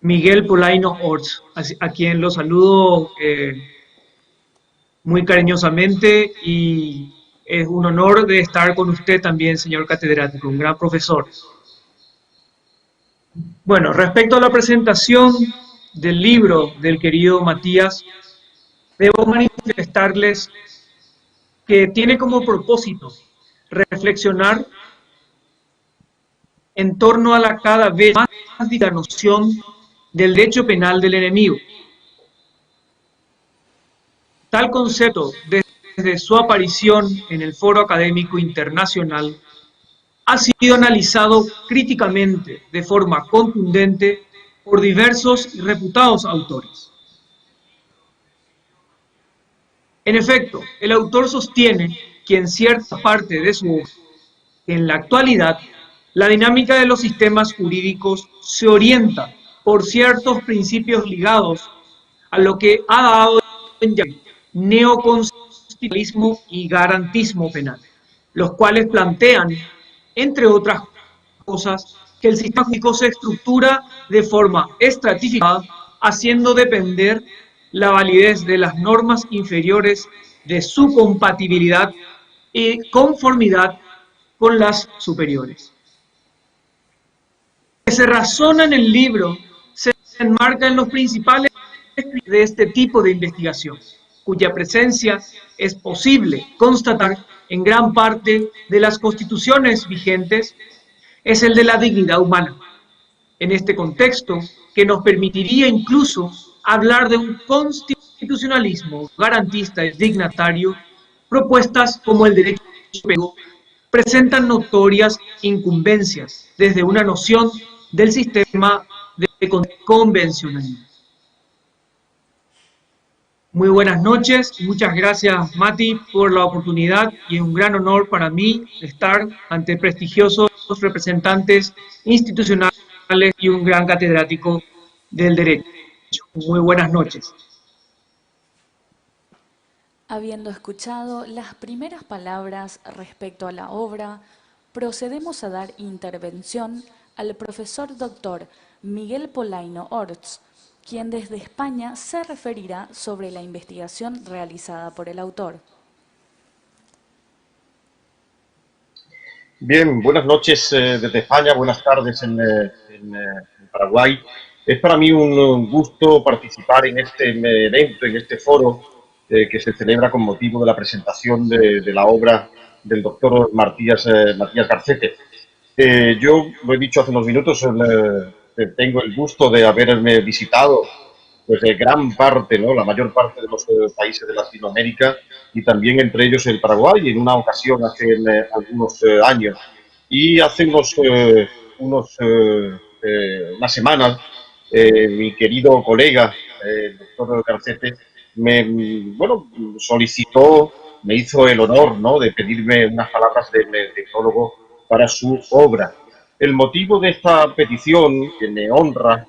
Miguel Polaino Orts, a quien lo saludo muy cariñosamente, y es un honor de estar con usted también, señor catedrático, un gran profesor. Bueno, respecto a la presentación del libro del querido Matías, debo manifestarles que tiene como propósito reflexionar en torno a la cada vez más dicha noción del derecho penal del enemigo. Tal concepto, desde su aparición en el Foro Académico Internacional, ha sido analizado críticamente, de forma contundente, por diversos y reputados autores. En efecto, el autor sostiene que en cierta parte de su obra, en la actualidad, la dinámica de los sistemas jurídicos se orienta por ciertos principios ligados a lo que ha dado en llamar neoconstitucionalismo y garantismo penal, los cuales plantean, entre otras cosas, que el sistema jurídico se estructura de forma estratificada, haciendo depender la validez de las normas inferiores de su compatibilidad y conformidad con las superiores. Lo que se razona en el libro se enmarca en los principales de este tipo de investigación, cuya presencia es posible constatar en gran parte de las constituciones vigentes, es el de la dignidad humana. En este contexto, que nos permitiría incluso hablar de un constitucionalismo garantista y dignatario, propuestas como el derecho penal presentan notorias incumbencias desde una noción del sistema de convencionalismo. Muy buenas noches, muchas gracias Mati por la oportunidad, y es un gran honor para mí estar ante prestigiosos representantes institucionales y un gran catedrático del derecho. Muy buenas noches. Habiendo escuchado las primeras palabras respecto a la obra, procedemos a dar intervención al profesor doctor Miguel Polaino Orts, quien desde España se referirá sobre la investigación realizada por el autor. Bien, buenas noches desde España, buenas tardes en Paraguay. Es para mí un gusto participar en este evento, en este foro que se celebra con motivo de la presentación de la obra del doctor Matías Garcete. Yo lo he dicho hace unos minutos, tengo el gusto de haberme visitado pues gran parte, ¿no? La mayor parte de los países de Latinoamérica, y también entre ellos el Paraguay, en una ocasión hace algunos años. Y hace unas semanas, mi querido colega, el doctor Garcete, bueno, solicitó, me hizo el honor, ¿no?, de pedirme unas palabras de prólogo para su obra. El motivo de esta petición, que me honra,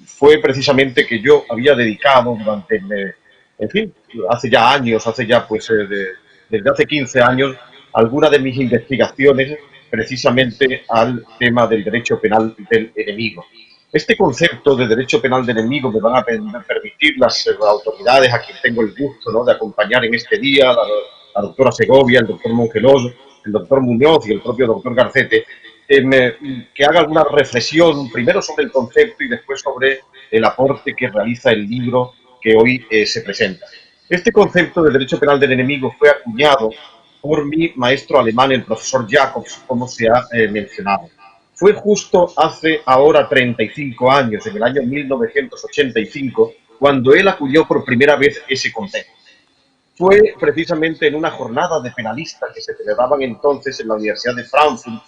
fue precisamente que yo había dedicado durante, en fin, hace ya años, desde hace 15 años, algunas de mis investigaciones precisamente al tema del derecho penal del enemigo. Este concepto de derecho penal del enemigo me van a permitir las autoridades a quien tengo el gusto, ¿no?, de acompañar en este día, la doctora Segovia, el doctor Mongelós, el doctor Muñoz y el propio doctor Garcete, que haga alguna reflexión primero sobre el concepto y después sobre el aporte que realiza el libro que hoy se presenta. Este concepto de derecho penal del enemigo fue acuñado por mi maestro alemán, el profesor Jacobs, como se ha mencionado. Fue justo hace ahora 35 años, en el año 1985, cuando él acuñó por primera vez ese concepto. Fue precisamente en una jornada de penalistas que se celebraban entonces en la Universidad de Frankfurt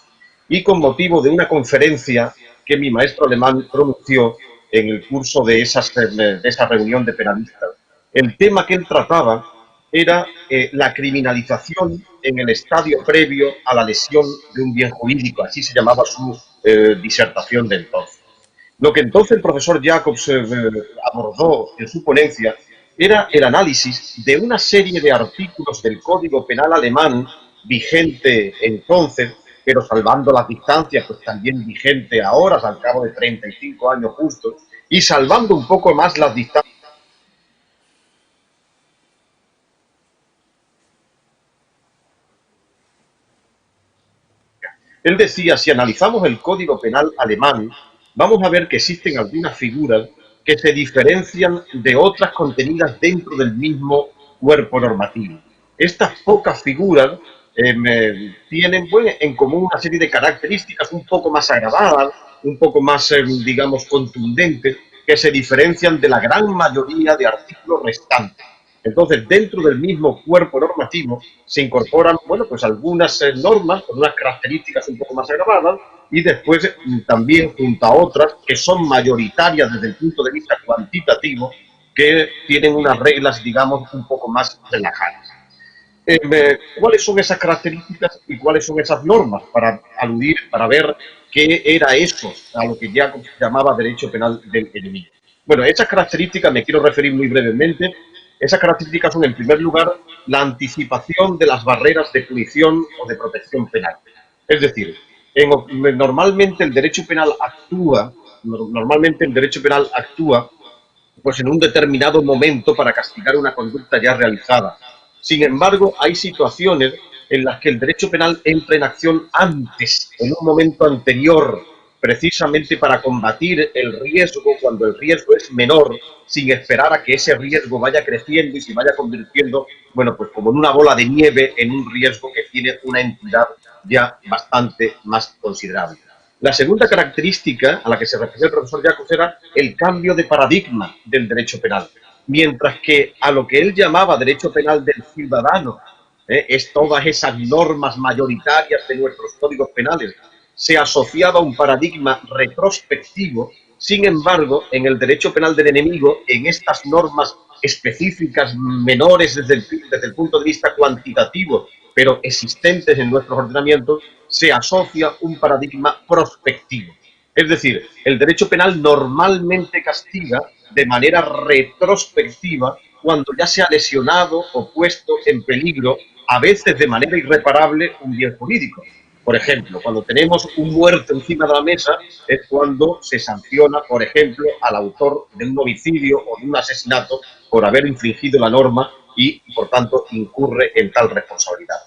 y con motivo de una conferencia que mi maestro alemán pronunció en el curso de esa reunión de penalistas. El tema que él trataba era la criminalización en el estadio previo a la lesión de un bien jurídico, así se llamaba su disertación de entonces. Lo que entonces el profesor Jacobs abordó en su ponencia era el análisis de una serie de artículos del Código Penal alemán vigente entonces, pero salvando las distancias, pues también vigente ahora, al cabo de 35 años justos, y salvando un poco más las distancias. Él decía, si analizamos el Código Penal alemán, vamos a ver que existen algunas figuras que se diferencian de otras contenidas dentro del mismo cuerpo normativo. Estas pocas figuras tienen en común una serie de características un poco más agravadas, un poco más, digamos, contundentes, que se diferencian de la gran mayoría de artículos restantes. Entonces, dentro del mismo cuerpo normativo se incorporan, bueno, pues algunas normas con unas características un poco más agravadas y después también junto a otras que son mayoritarias desde el punto de vista cuantitativo, que tienen unas reglas, digamos, un poco más relajadas. ¿Cuáles son esas características y cuáles son esas normas para aludir, para ver qué era eso a lo que ya llamaba derecho penal del enemigo? Bueno, esas características me quiero referir muy brevemente. Esas características son, en primer lugar, la anticipación de las barreras de punición o de protección penal. Es decir, normalmente el derecho penal actúa pues en un determinado momento para castigar una conducta ya realizada. Sin embargo, hay situaciones en las que el derecho penal entra en acción antes, en un momento anterior, precisamente para combatir el riesgo cuando el riesgo es menor, sin esperar a que ese riesgo vaya creciendo y se vaya convirtiendo, bueno, pues como en una bola de nieve, en un riesgo que tiene una entidad ya bastante más considerable. La segunda característica a la que se refiere el profesor Jacobs era el cambio de paradigma del derecho penal, mientras que a lo que él llamaba derecho penal del ciudadano, es todas esas normas mayoritarias de nuestros códigos penales, se asociaba a un paradigma retrospectivo. Sin embargo, en el derecho penal del enemigo, en estas normas específicas menores desde el punto de vista cuantitativo, pero existentes en nuestros ordenamientos, se asocia un paradigma prospectivo. Es decir, el derecho penal normalmente castiga de manera retrospectiva cuando ya se ha lesionado o puesto en peligro, a veces de manera irreparable, un bien jurídico. Por ejemplo, cuando tenemos un muerto encima de la mesa es cuando se sanciona, por ejemplo, al autor de un homicidio o de un asesinato por haber infringido la norma y, por tanto, incurre en tal responsabilidad.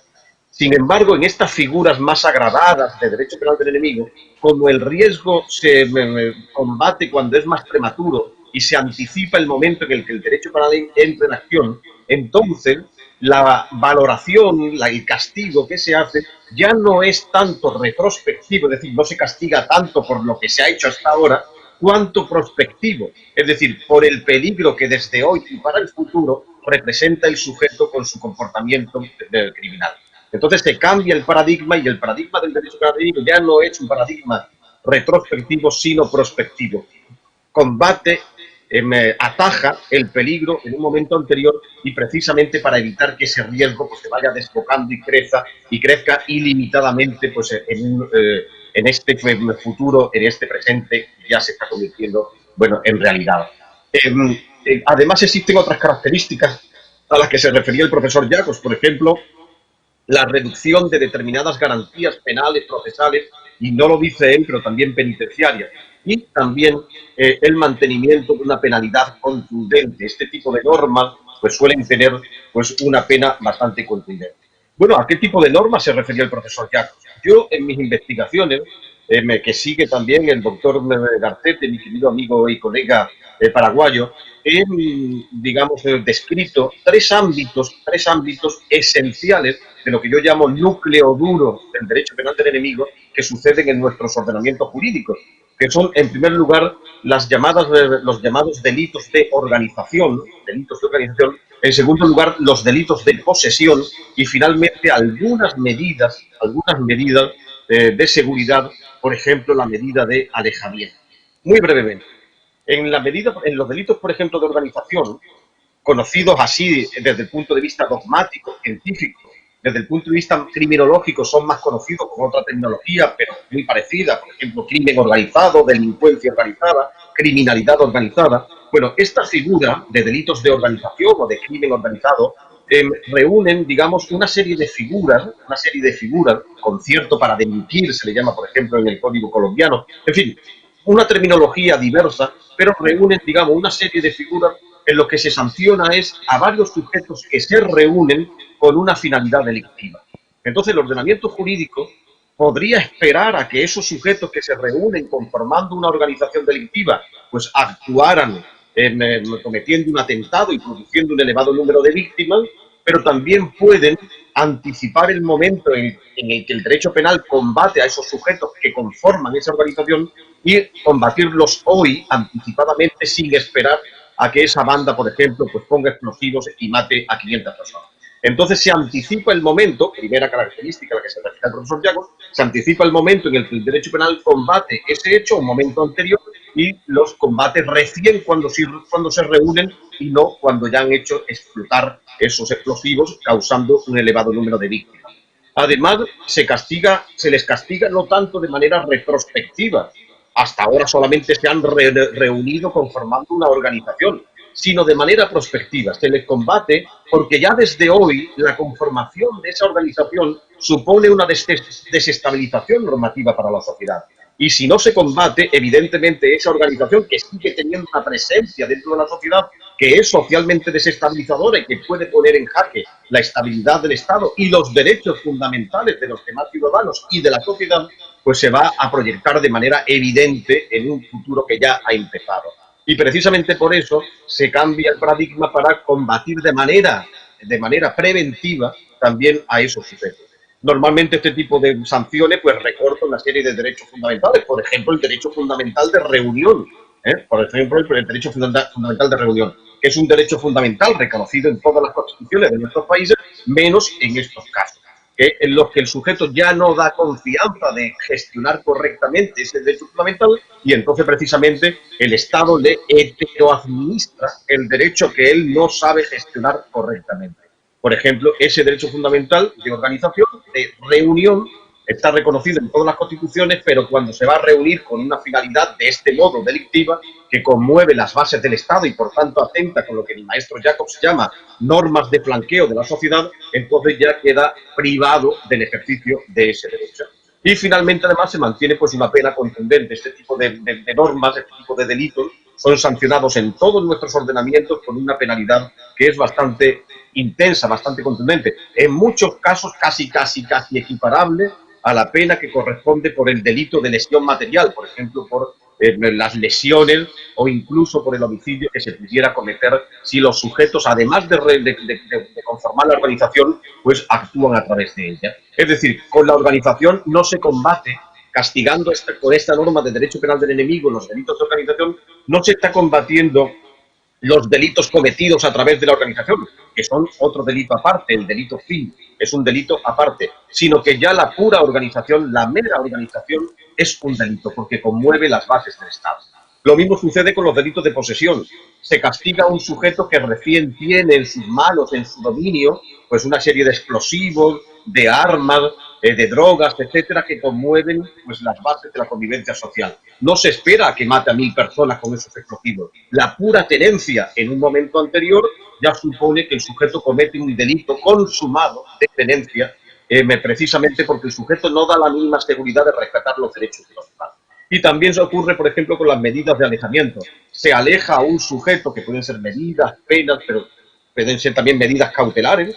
Sin embargo, en estas figuras más agravadas de derecho penal del enemigo, como el riesgo se combate cuando es más prematuro y se anticipa el momento en el que el derecho penal entra en acción, entonces la valoración, el castigo que se hace ya no es tanto retrospectivo, es decir, no se castiga tanto por lo que se ha hecho hasta ahora, cuanto prospectivo, es decir, por el peligro que desde hoy y para el futuro representa el sujeto con su comportamiento criminal. Entonces se cambia el paradigma y el paradigma del derecho canadiense ya no es un paradigma retrospectivo, sino prospectivo. Combate, ataja el peligro en un momento anterior y precisamente para evitar que ese riesgo pues, se vaya desbocando y crezca ilimitadamente pues, en este futuro, en este presente, ya se está convirtiendo, bueno, en realidad. Además existen otras características a las que se refería el profesor Jacobs, por ejemplo, la reducción de determinadas garantías penales, procesales, y no lo dice él, pero también penitenciarias, y también el mantenimiento de una penalidad contundente. Este tipo de normas pues, suelen tener pues, una pena bastante contundente. Bueno, ¿a qué tipo de normas se refería el profesor Jacobs? Yo, en mis investigaciones, que sigue también el doctor Garcete, mi querido amigo y colega paraguayo, digamos, descrito tres ámbitos esenciales de lo que yo llamo núcleo duro del derecho penal del enemigo que suceden en nuestros ordenamientos jurídicos, que son, en primer lugar, los llamados delitos de organización, en segundo lugar, los delitos de posesión y, finalmente, algunas medidas de seguridad, por ejemplo, la medida de alejamiento. Muy brevemente, en los delitos, por ejemplo, de organización, conocidos así desde el punto de vista dogmático, científico, desde el punto de vista criminológico son más conocidos con otra tecnología, pero muy parecida, por ejemplo, crimen organizado, delincuencia organizada, criminalidad organizada. Bueno, esta figura de delitos de organización o de crimen organizado reúnen, digamos, una serie de figuras, concierto para delinquir, se le llama, por ejemplo, en el Código colombiano, en fin, una terminología diversa, pero reúnen, digamos, una serie de figuras en lo que se sanciona es a varios sujetos que se reúnen con una finalidad delictiva. Entonces, el ordenamiento jurídico podría esperar a que esos sujetos que se reúnen conformando una organización delictiva, pues actuaran cometiendo un atentado y produciendo un elevado número de víctimas, pero también pueden anticipar el momento en el que el derecho penal combate a esos sujetos que conforman esa organización y combatirlos hoy anticipadamente sin esperar a que esa banda, por ejemplo, pues ponga explosivos y mate a 500 personas. Entonces se anticipa el momento, primera característica a la que se refiere el profesor Yago, se anticipa el momento en el que el derecho penal combate ese hecho, un momento anterior, y los combate recién cuando se reúnen y no cuando ya han hecho explotar esos explosivos, causando un elevado número de víctimas. Además, se les castiga no tanto de manera retrospectiva, hasta ahora solamente se han reunido conformando una organización, sino de manera prospectiva. Se les combate porque ya desde hoy la conformación de esa organización supone una desestabilización normativa para la sociedad. Y si no se combate, evidentemente esa organización que sigue teniendo una presencia dentro de la sociedad que es socialmente desestabilizadora y que puede poner en jaque la estabilidad del Estado y los derechos fundamentales de los demás ciudadanos y de la sociedad, pues se va a proyectar de manera evidente en un futuro que ya ha empezado. Y precisamente por eso se cambia el paradigma para combatir de manera preventiva también a esos sujetos. Normalmente este tipo de sanciones pues recorta una serie de derechos fundamentales, por ejemplo el derecho fundamental de reunión, por ejemplo el derecho fundamental de reunión, que es un derecho fundamental reconocido en todas las constituciones de nuestros países, menos en estos casos, en los que el sujeto ya no da confianza de gestionar correctamente ese derecho fundamental y entonces precisamente el Estado le heteroadministra el derecho que él no sabe gestionar correctamente. Por ejemplo, ese derecho fundamental de organización, de reunión, está reconocido en todas las constituciones, pero cuando se va a reunir con una finalidad de este modo delictiva, que conmueve las bases del Estado y por tanto atenta con lo que el maestro Jacobs llama normas de flanqueo de la sociedad, entonces ya queda privado del ejercicio de ese derecho. Y finalmente además se mantiene pues una pena contundente. Este tipo de normas, este tipo de delitos son sancionados en todos nuestros ordenamientos con una penalidad que es bastante intensa, bastante contundente. En muchos casos casi equiparable a la pena que corresponde por el delito de lesión material, por ejemplo, por las lesiones o incluso por el homicidio que se pudiera cometer si los sujetos, además de conformar la organización, pues actúan a través de ella. Es decir, con la organización no se combate castigando con esta norma de derecho penal del enemigo los delitos de organización, no se está combatiendo los delitos cometidos a través de la organización, que son otro delito aparte, el delito fin, es un delito aparte, sino que ya la pura organización, la mera organización, es un delito, porque conmueve las bases del Estado. Lo mismo sucede con los delitos de posesión. Se castiga a un sujeto que recién tiene en sus manos, en su dominio, pues una serie de explosivos, de armas, de drogas, etcétera, que conmueven pues las bases de la convivencia social. No se espera a que mate a 1000 personas con esos explosivos. La pura tenencia en un momento anterior ya supone que el sujeto comete un delito consumado de tenencia, precisamente porque el sujeto no da la mínima seguridad de respetar los derechos de los demás. Y también se ocurre, por ejemplo, con las medidas de alejamiento. Se aleja a un sujeto, que pueden ser medidas, penas, pero pueden ser también medidas cautelares,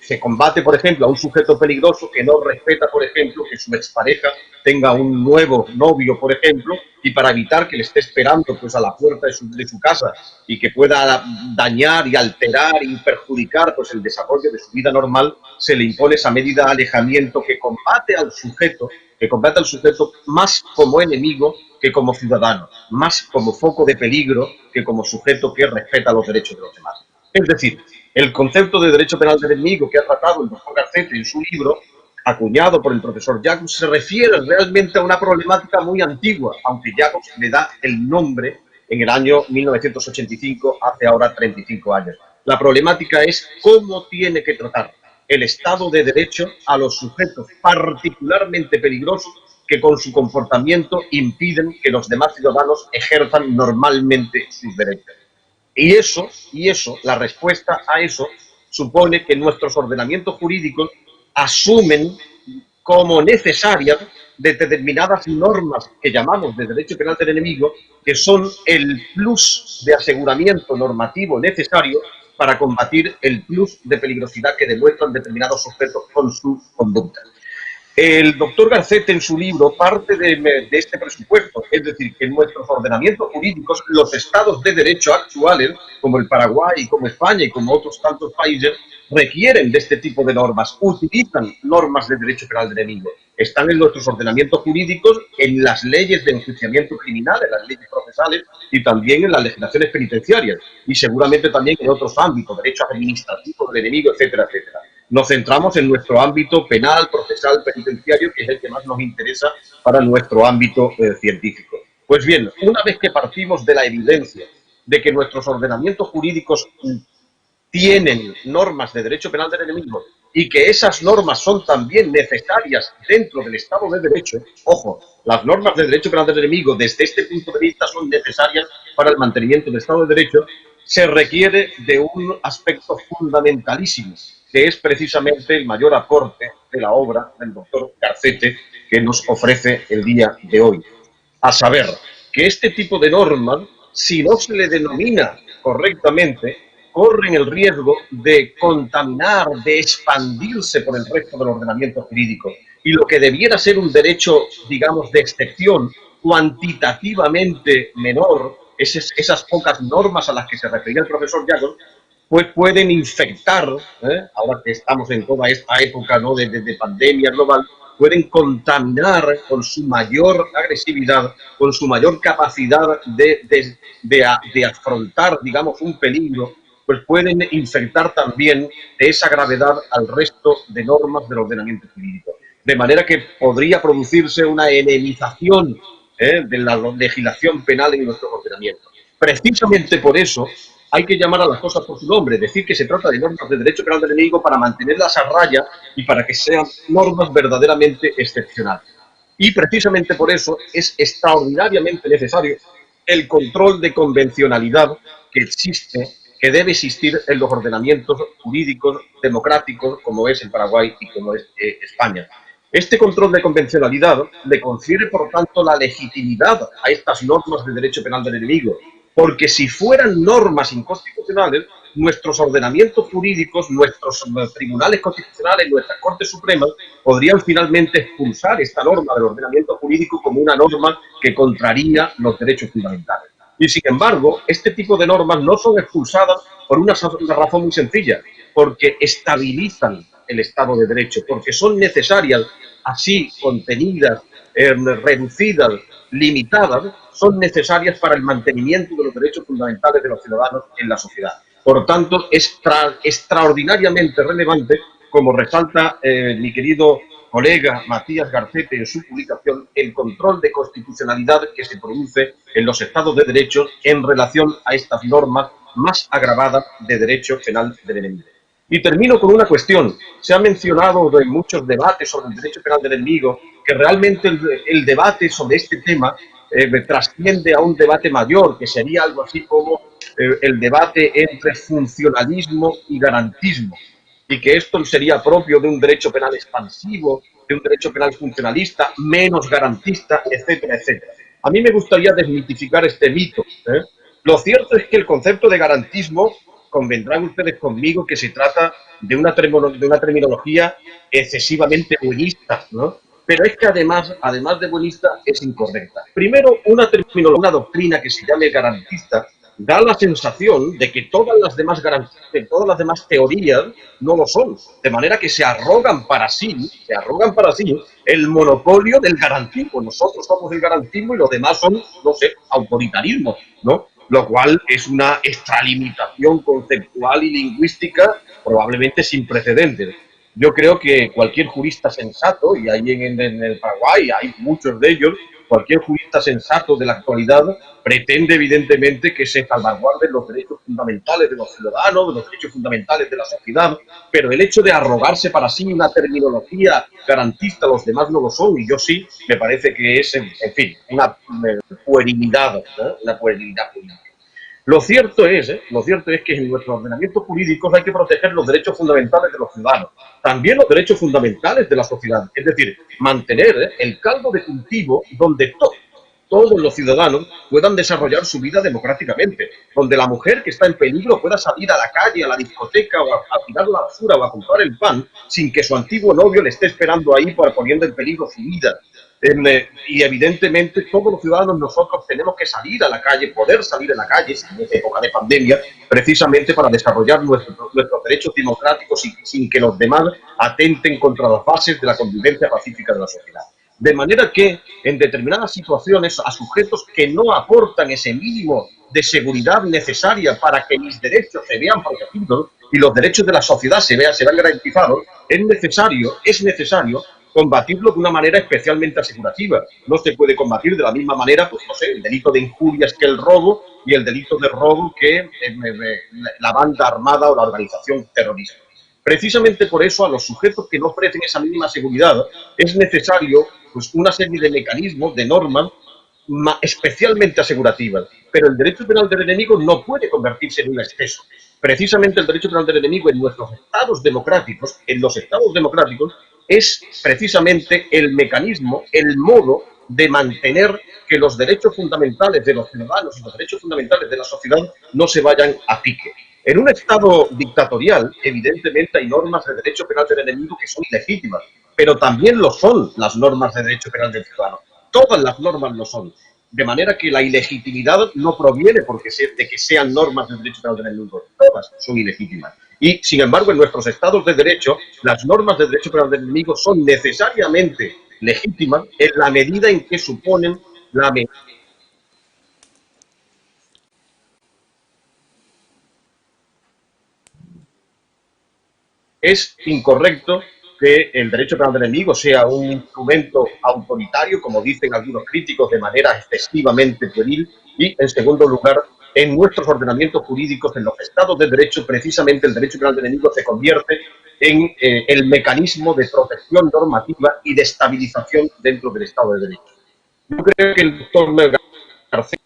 Se combate, por ejemplo, a un sujeto peligroso que no respeta, por ejemplo, que su expareja tenga un nuevo novio, por ejemplo, y para evitar que le esté esperando pues a la puerta de su casa y que pueda dañar y alterar y perjudicar pues el desarrollo de su vida normal, se le impone esa medida de alejamiento que combate al sujeto más como enemigo que como ciudadano, más como foco de peligro que como sujeto que respeta los derechos de los demás. Es decir, el concepto de derecho penal del enemigo que ha tratado el doctor Garcete en su libro, acuñado por el profesor Jacobs, se refiere realmente a una problemática muy antigua, aunque Jacobs le da el nombre en el año 1985, hace ahora 35 años. La problemática es cómo tiene que tratar el Estado de Derecho a los sujetos particularmente peligrosos que con su comportamiento impiden que los demás ciudadanos ejerzan normalmente sus derechos. Y eso, la respuesta a eso, supone que nuestros ordenamientos jurídicos asumen como necesarias determinadas normas que llamamos de derecho penal del enemigo, que son el plus de aseguramiento normativo necesario para combatir el plus de peligrosidad que demuestran determinados sujetos con su conducta. El doctor Garcete en su libro parte de este presupuesto, es decir, que nuestros ordenamientos jurídicos, los estados de derecho actuales, como el Paraguay, como España y como otros tantos países, requieren de este tipo de normas, utilizan normas de derecho penal del enemigo. Están en nuestros ordenamientos jurídicos, en las leyes de enjuiciamiento criminal, en las leyes procesales y también en las legislaciones penitenciarias y seguramente también en otros ámbitos, derecho administrativo del enemigo, etcétera, etcétera. Nos centramos en nuestro ámbito penal, procesal, penitenciario, que es el que más nos interesa para nuestro ámbito científico. Pues bien, una vez que partimos de la evidencia de que nuestros ordenamientos jurídicos tienen normas de derecho penal del enemigo y que esas normas son también necesarias dentro del Estado de Derecho, ojo, las normas de derecho penal del enemigo desde este punto de vista son necesarias para el mantenimiento del Estado de Derecho, se requiere de un aspecto fundamentalísimo, que es precisamente el mayor aporte de la obra del doctor Garcete que nos ofrece el día de hoy. A saber, que este tipo de normas, si no se le denomina correctamente, corren el riesgo de contaminar, de expandirse por el resto del ordenamiento jurídico. Y lo que debiera ser un derecho, digamos, de excepción, cuantitativamente menor, esas pocas normas a las que se refería el profesor Jacobs, pues pueden infectar, ahora que estamos en toda esta época, ¿no?, de pandemia global, pueden contaminar con su mayor agresividad, con su mayor capacidad de afrontar, digamos, un peligro, pues pueden infectar también de esa gravedad al resto de normas del ordenamiento jurídico. De manera que podría producirse una enemización de la legislación penal en nuestro ordenamiento. Precisamente por eso hay que llamar a las cosas por su nombre, decir que se trata de normas de derecho penal del enemigo para mantenerlas a raya y para que sean normas verdaderamente excepcionales. Y precisamente por eso es extraordinariamente necesario el control de convencionalidad que existe, que debe existir en los ordenamientos jurídicos democráticos como es el Paraguay y como es España. Este control de convencionalidad le confiere, por tanto, la legitimidad a estas normas de derecho penal del enemigo, porque si fueran normas inconstitucionales, nuestros ordenamientos jurídicos, nuestros tribunales constitucionales, nuestras Cortes Supremas, podrían finalmente expulsar esta norma del ordenamiento jurídico como una norma que contraría los derechos fundamentales. Y sin embargo, este tipo de normas no son expulsadas por una razón muy sencilla, porque estabilizan el Estado de Derecho, porque son necesarias, así contenidas, reducidas, limitadas, son necesarias para el mantenimiento de los derechos fundamentales de los ciudadanos en la sociedad. Por tanto, es extraordinariamente relevante, como resalta mi querido colega Matías Garcete en su publicación, el control de constitucionalidad que se produce en los estados de derecho en relación a estas normas más agravadas de derecho penal del enemigo. Y termino con una cuestión. Se ha mencionado en muchos debates sobre el derecho penal del enemigo que realmente el debate sobre este tema trasciende a un debate mayor, que sería algo así como el debate entre funcionalismo y garantismo, y que esto sería propio de un derecho penal expansivo, de un derecho penal funcionalista, menos garantista, etcétera, etcétera. A mí me gustaría desmitificar este mito. Lo cierto es que el concepto de garantismo convendrán ustedes conmigo que se trata de una terminología excesivamente buenista, ¿no? Pero es que además de buenista, es incorrecta. Primero, una doctrina que se llame garantista da la sensación de que todas las demás teorías no lo son, de manera que se arrogan para sí el monopolio del garantismo. Nosotros somos el garantismo y los demás son, no sé, autoritarismo, ¿no? Lo cual es una extralimitación conceptual y lingüística probablemente sin precedentes. Yo creo que cualquier jurista sensato, y ahí en el Paraguay hay muchos de ellos, cualquier jurista sensato de la actualidad pretende evidentemente que se salvaguarden los derechos fundamentales de los ciudadanos, de los derechos fundamentales de la sociedad, pero el hecho de arrogarse para sí una terminología garantista, los demás no lo son, y yo sí, me parece que es, en fin, una puerilidad, ¿no? Una puerilidad política. Lo cierto es que en nuestros ordenamientos jurídicos hay que proteger los derechos fundamentales de los ciudadanos, también los derechos fundamentales de la sociedad, es decir, mantener el caldo de cultivo donde todos los ciudadanos puedan desarrollar su vida democráticamente, donde la mujer que está en peligro pueda salir a la calle, a la discoteca o a tirar la basura o a comprar el pan sin que su antiguo novio le esté esperando ahí poniendo en peligro su vida. Y evidentemente todos los ciudadanos nosotros tenemos que salir a la calle, poder salir a la calle en esta época de pandemia, precisamente para desarrollar nuestros derechos democráticos sin que los demás atenten contra las bases de la convivencia pacífica de la sociedad. De manera que en determinadas situaciones a sujetos que no aportan ese mínimo de seguridad necesaria para que mis derechos se vean protegidos y los derechos de la sociedad se vean garantizados, es necesario combatirlo de una manera especialmente asegurativa. No se puede combatir de la misma manera, pues no sé, el delito de injurias que el robo y el delito de robo que la banda armada o la organización terrorista. Precisamente por eso a los sujetos que no ofrecen esa mínima seguridad es necesario pues, una serie de mecanismos, de normas especialmente asegurativas. Pero el derecho penal del enemigo no puede convertirse en un exceso. Precisamente el derecho penal del enemigo en nuestros estados democráticos, es precisamente el mecanismo, el modo de mantener que los derechos fundamentales de los ciudadanos y los derechos fundamentales de la sociedad no se vayan a pique. En un Estado dictatorial, evidentemente hay normas de derecho penal del enemigo que son ilegítimas, pero también lo son las normas de derecho penal del ciudadano. Todas las normas lo son. De manera que la ilegitimidad no proviene de que sean normas de derecho penal del enemigo. Todas son ilegítimas. Y, sin embargo, en nuestros estados de derecho, las normas de derecho penal del enemigo son necesariamente legítimas en la medida en que suponen la medida. Es incorrecto que el derecho penal del enemigo sea un instrumento autoritario, como dicen algunos críticos, de manera excesivamente pueril, y, en segundo lugar, en nuestros ordenamientos jurídicos, en los estados de derecho, precisamente el derecho penal del enemigo se convierte en el mecanismo de protección normativa y de estabilización dentro del Estado de Derecho. Yo creo que el doctor García,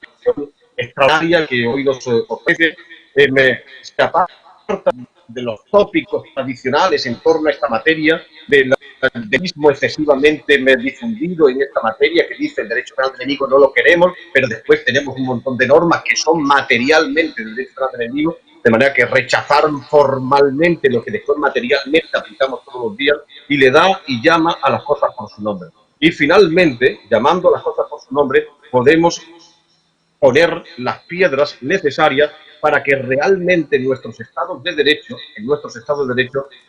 extraordinaria que hoy nos ofrece, se aparta de los tópicos tradicionales en torno a esta materia, del mismo excesivamente difundido en esta materia que dice el derecho penal del enemigo no lo queremos, pero después tenemos un montón de normas que son materialmente del derecho penal del enemigo, de manera que rechazaron formalmente lo que después materialmente aplicamos todos los días y le da y llama a las cosas por su nombre. Y finalmente, llamando a las cosas por su nombre, podemos poner las piedras necesarias para que realmente en nuestros estados de derecho,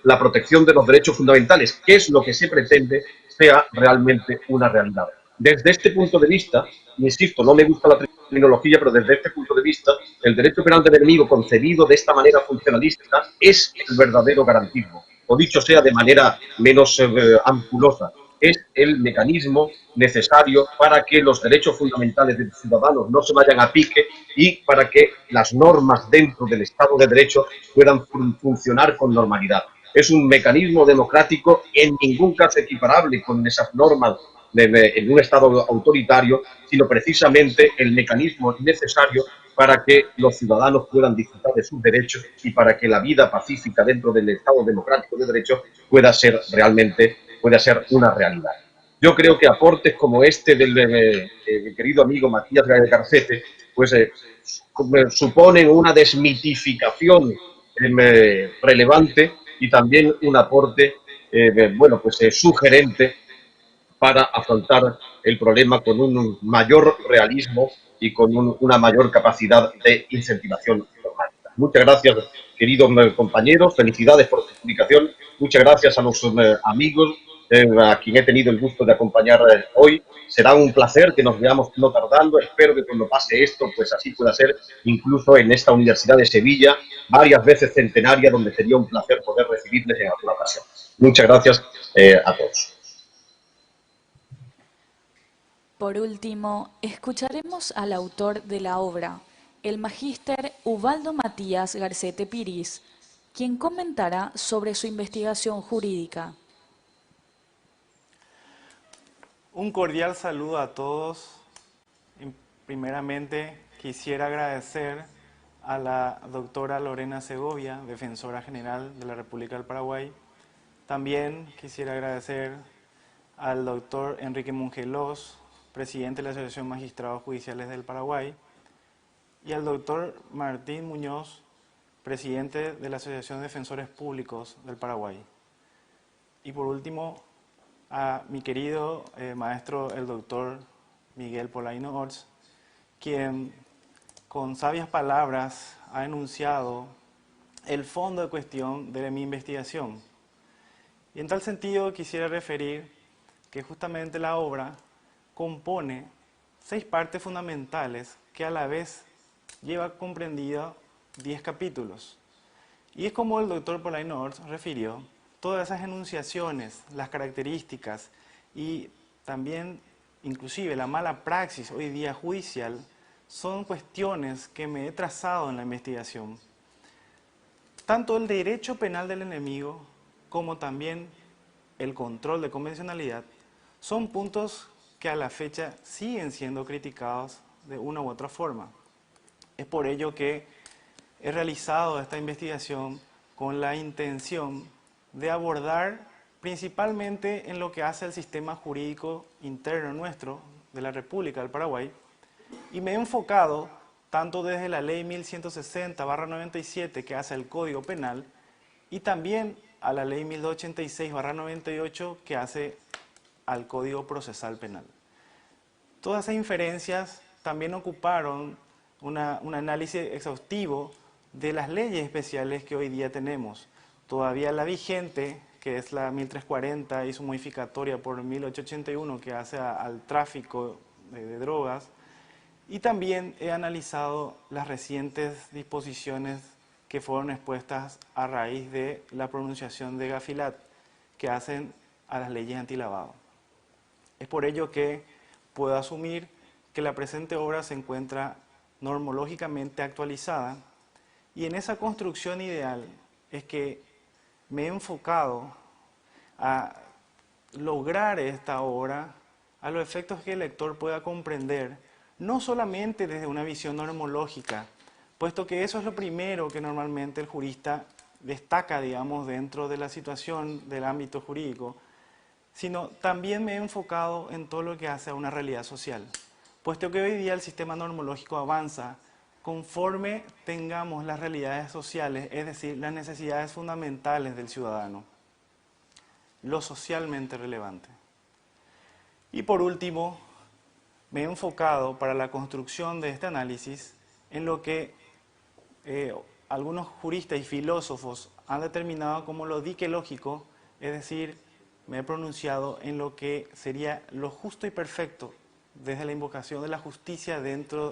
la protección de los derechos fundamentales, que es lo que se pretende, sea realmente una realidad. Desde este punto de vista, insisto, no me gusta la terminología, pero desde este punto de vista, el derecho penal del enemigo concebido de esta manera funcionalista es el verdadero garantismo, o dicho sea de manera menos ampulosa, es el mecanismo necesario para que los derechos fundamentales de los ciudadanos no se vayan a pique y para que las normas dentro del Estado de Derecho puedan funcionar con normalidad. Es un mecanismo democrático en ningún caso equiparable con esas normas en un Estado autoritario, sino precisamente el mecanismo necesario para que los ciudadanos puedan disfrutar de sus derechos y para que la vida pacífica dentro del Estado democrático de derecho pueda ser realmente una realidad. Yo creo que aportes como este del querido amigo Matías Garcete, pues suponen una desmitificación relevante y también un aporte, bueno, pues sugerente para afrontar el problema con un mayor realismo y con una mayor capacidad de incentivación normática. Muchas gracias, queridos compañeros, felicidades por su publicación, muchas gracias a los amigos a quien he tenido el gusto de acompañar hoy. Será un placer que nos veamos no tardando. Espero que cuando pase esto, pues así pueda ser, incluso en esta Universidad de Sevilla, varias veces centenaria, donde sería un placer poder recibirles en alguna ocasión. Muchas gracias a todos. Por último, escucharemos al autor de la obra, el magíster Ubaldo Matías Garcete Piris, quien comentará sobre su investigación jurídica. Un cordial saludo a todos. Primeramente, quisiera agradecer a la doctora Lorena Segovia, defensora general de la República del Paraguay. También quisiera agradecer al doctor Enrique Mongelós, presidente de la Asociación de Magistrados Judiciales del Paraguay, y al doctor Martín Muñoz, presidente de la Asociación de Defensores Públicos del Paraguay. Y por último, a mi querido maestro, el doctor Miguel Polaino Orts, quien con sabias palabras ha enunciado el fondo de cuestión de mi investigación. Y en tal sentido quisiera referir que justamente la obra compone 6 partes fundamentales que a la vez lleva comprendida 10 capítulos. Y es como el doctor Polaino Orts refirió, todas esas enunciaciones, las características y también inclusive la mala praxis hoy día judicial son cuestiones que me he trazado en la investigación. Tanto el derecho penal del enemigo como también el control de convencionalidad son puntos que a la fecha siguen siendo criticados de una u otra forma. Es por ello que he realizado esta investigación con la intención de abordar principalmente en lo que hace al sistema jurídico interno nuestro de la República del Paraguay, y me he enfocado tanto desde la ley 1160/97 que hace el Código Penal y también a la ley 1286/98 que hace al Código Procesal Penal. Todas esas inferencias también ocuparon un análisis exhaustivo de las leyes especiales que hoy día tenemos. Todavía la vigente, que es la 1340 y su modificatoria por 1881 que hace al tráfico de drogas, y también he analizado las recientes disposiciones que fueron expuestas a raíz de la pronunciación de Gafilat, que hacen a las leyes antilavado. Es por ello que puedo asumir que la presente obra se encuentra normológicamente actualizada, y en esa construcción ideal es que me he enfocado a lograr esta obra a los efectos que el lector pueda comprender, no solamente desde una visión normológica, puesto que eso es lo primero que normalmente el jurista destaca, digamos, dentro de la situación del ámbito jurídico, sino también me he enfocado en todo lo que hace a una realidad social, puesto que hoy día el sistema normológico avanza conforme tengamos las realidades sociales, es decir, las necesidades fundamentales del ciudadano, lo socialmente relevante. Y por último, me he enfocado para la construcción de este análisis en lo que algunos juristas y filósofos han determinado como lo diquelógico, es decir, me he pronunciado en lo que sería lo justo y perfecto desde la invocación de la justicia dentro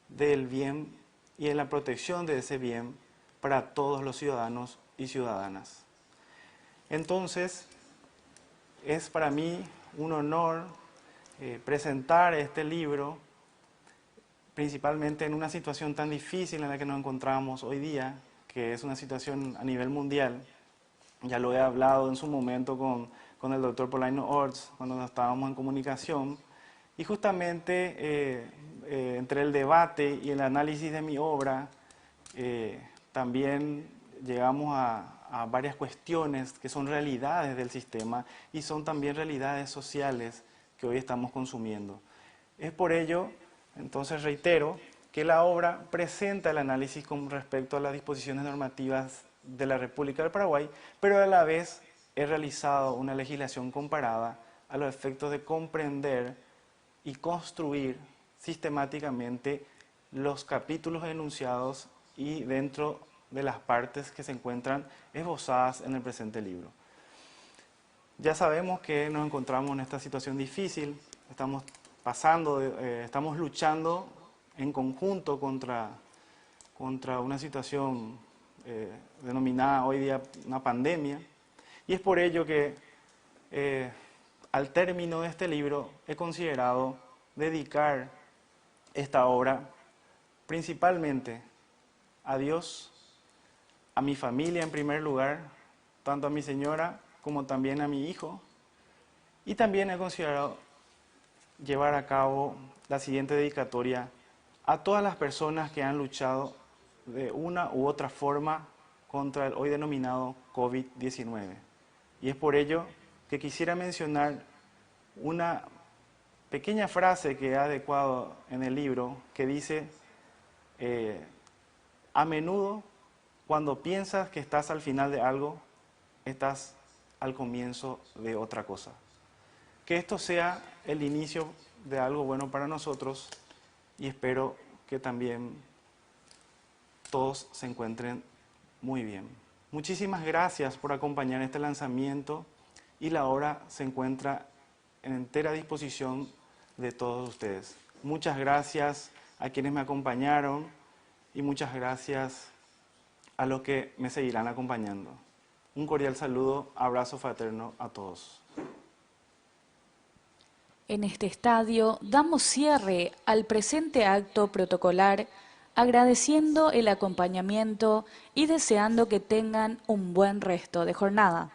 del bien y en la protección de ese bien para todos los ciudadanos y ciudadanas. Entonces, es para mí un honor presentar este libro, principalmente en una situación tan difícil en la que nos encontramos hoy día, que es una situación a nivel mundial. Ya lo he hablado en su momento con el doctor Polaino Orts, cuando estábamos en comunicación, y justamente entre el debate y el análisis de mi obra, también llegamos a varias cuestiones que son realidades del sistema y son también realidades sociales que hoy estamos consumiendo. Es por ello, entonces reitero, que la obra presenta el análisis con respecto a las disposiciones normativas de la República del Paraguay, pero a la vez he realizado una legislación comparada a los efectos de comprender y construir sistemáticamente los capítulos enunciados y dentro de las partes que se encuentran esbozadas en el presente libro. Ya sabemos que nos encontramos en esta situación difícil, estamos luchando en conjunto contra una situación denominada hoy día una pandemia, y es por ello que al término de este libro he considerado dedicar esta obra principalmente a Dios, a mi familia en primer lugar, tanto a mi señora como también a mi hijo, y también he considerado llevar a cabo la siguiente dedicatoria a todas las personas que han luchado de una u otra forma contra el hoy denominado COVID-19. Y es por ello que quisiera mencionar una pequeña frase que he adecuado en el libro, que dice, a menudo cuando piensas que estás al final de algo, estás al comienzo de otra cosa. Que esto sea el inicio de algo bueno para nosotros y espero que también todos se encuentren muy bien. Muchísimas gracias por acompañar este lanzamiento y la obra se encuentra en entera disposición de todos ustedes. Muchas gracias a quienes me acompañaron y muchas gracias a los que me seguirán acompañando. Un cordial saludo, abrazo fraterno a todos. En este estadio damos cierre al presente acto protocolar, agradeciendo el acompañamiento y deseando que tengan un buen resto de jornada.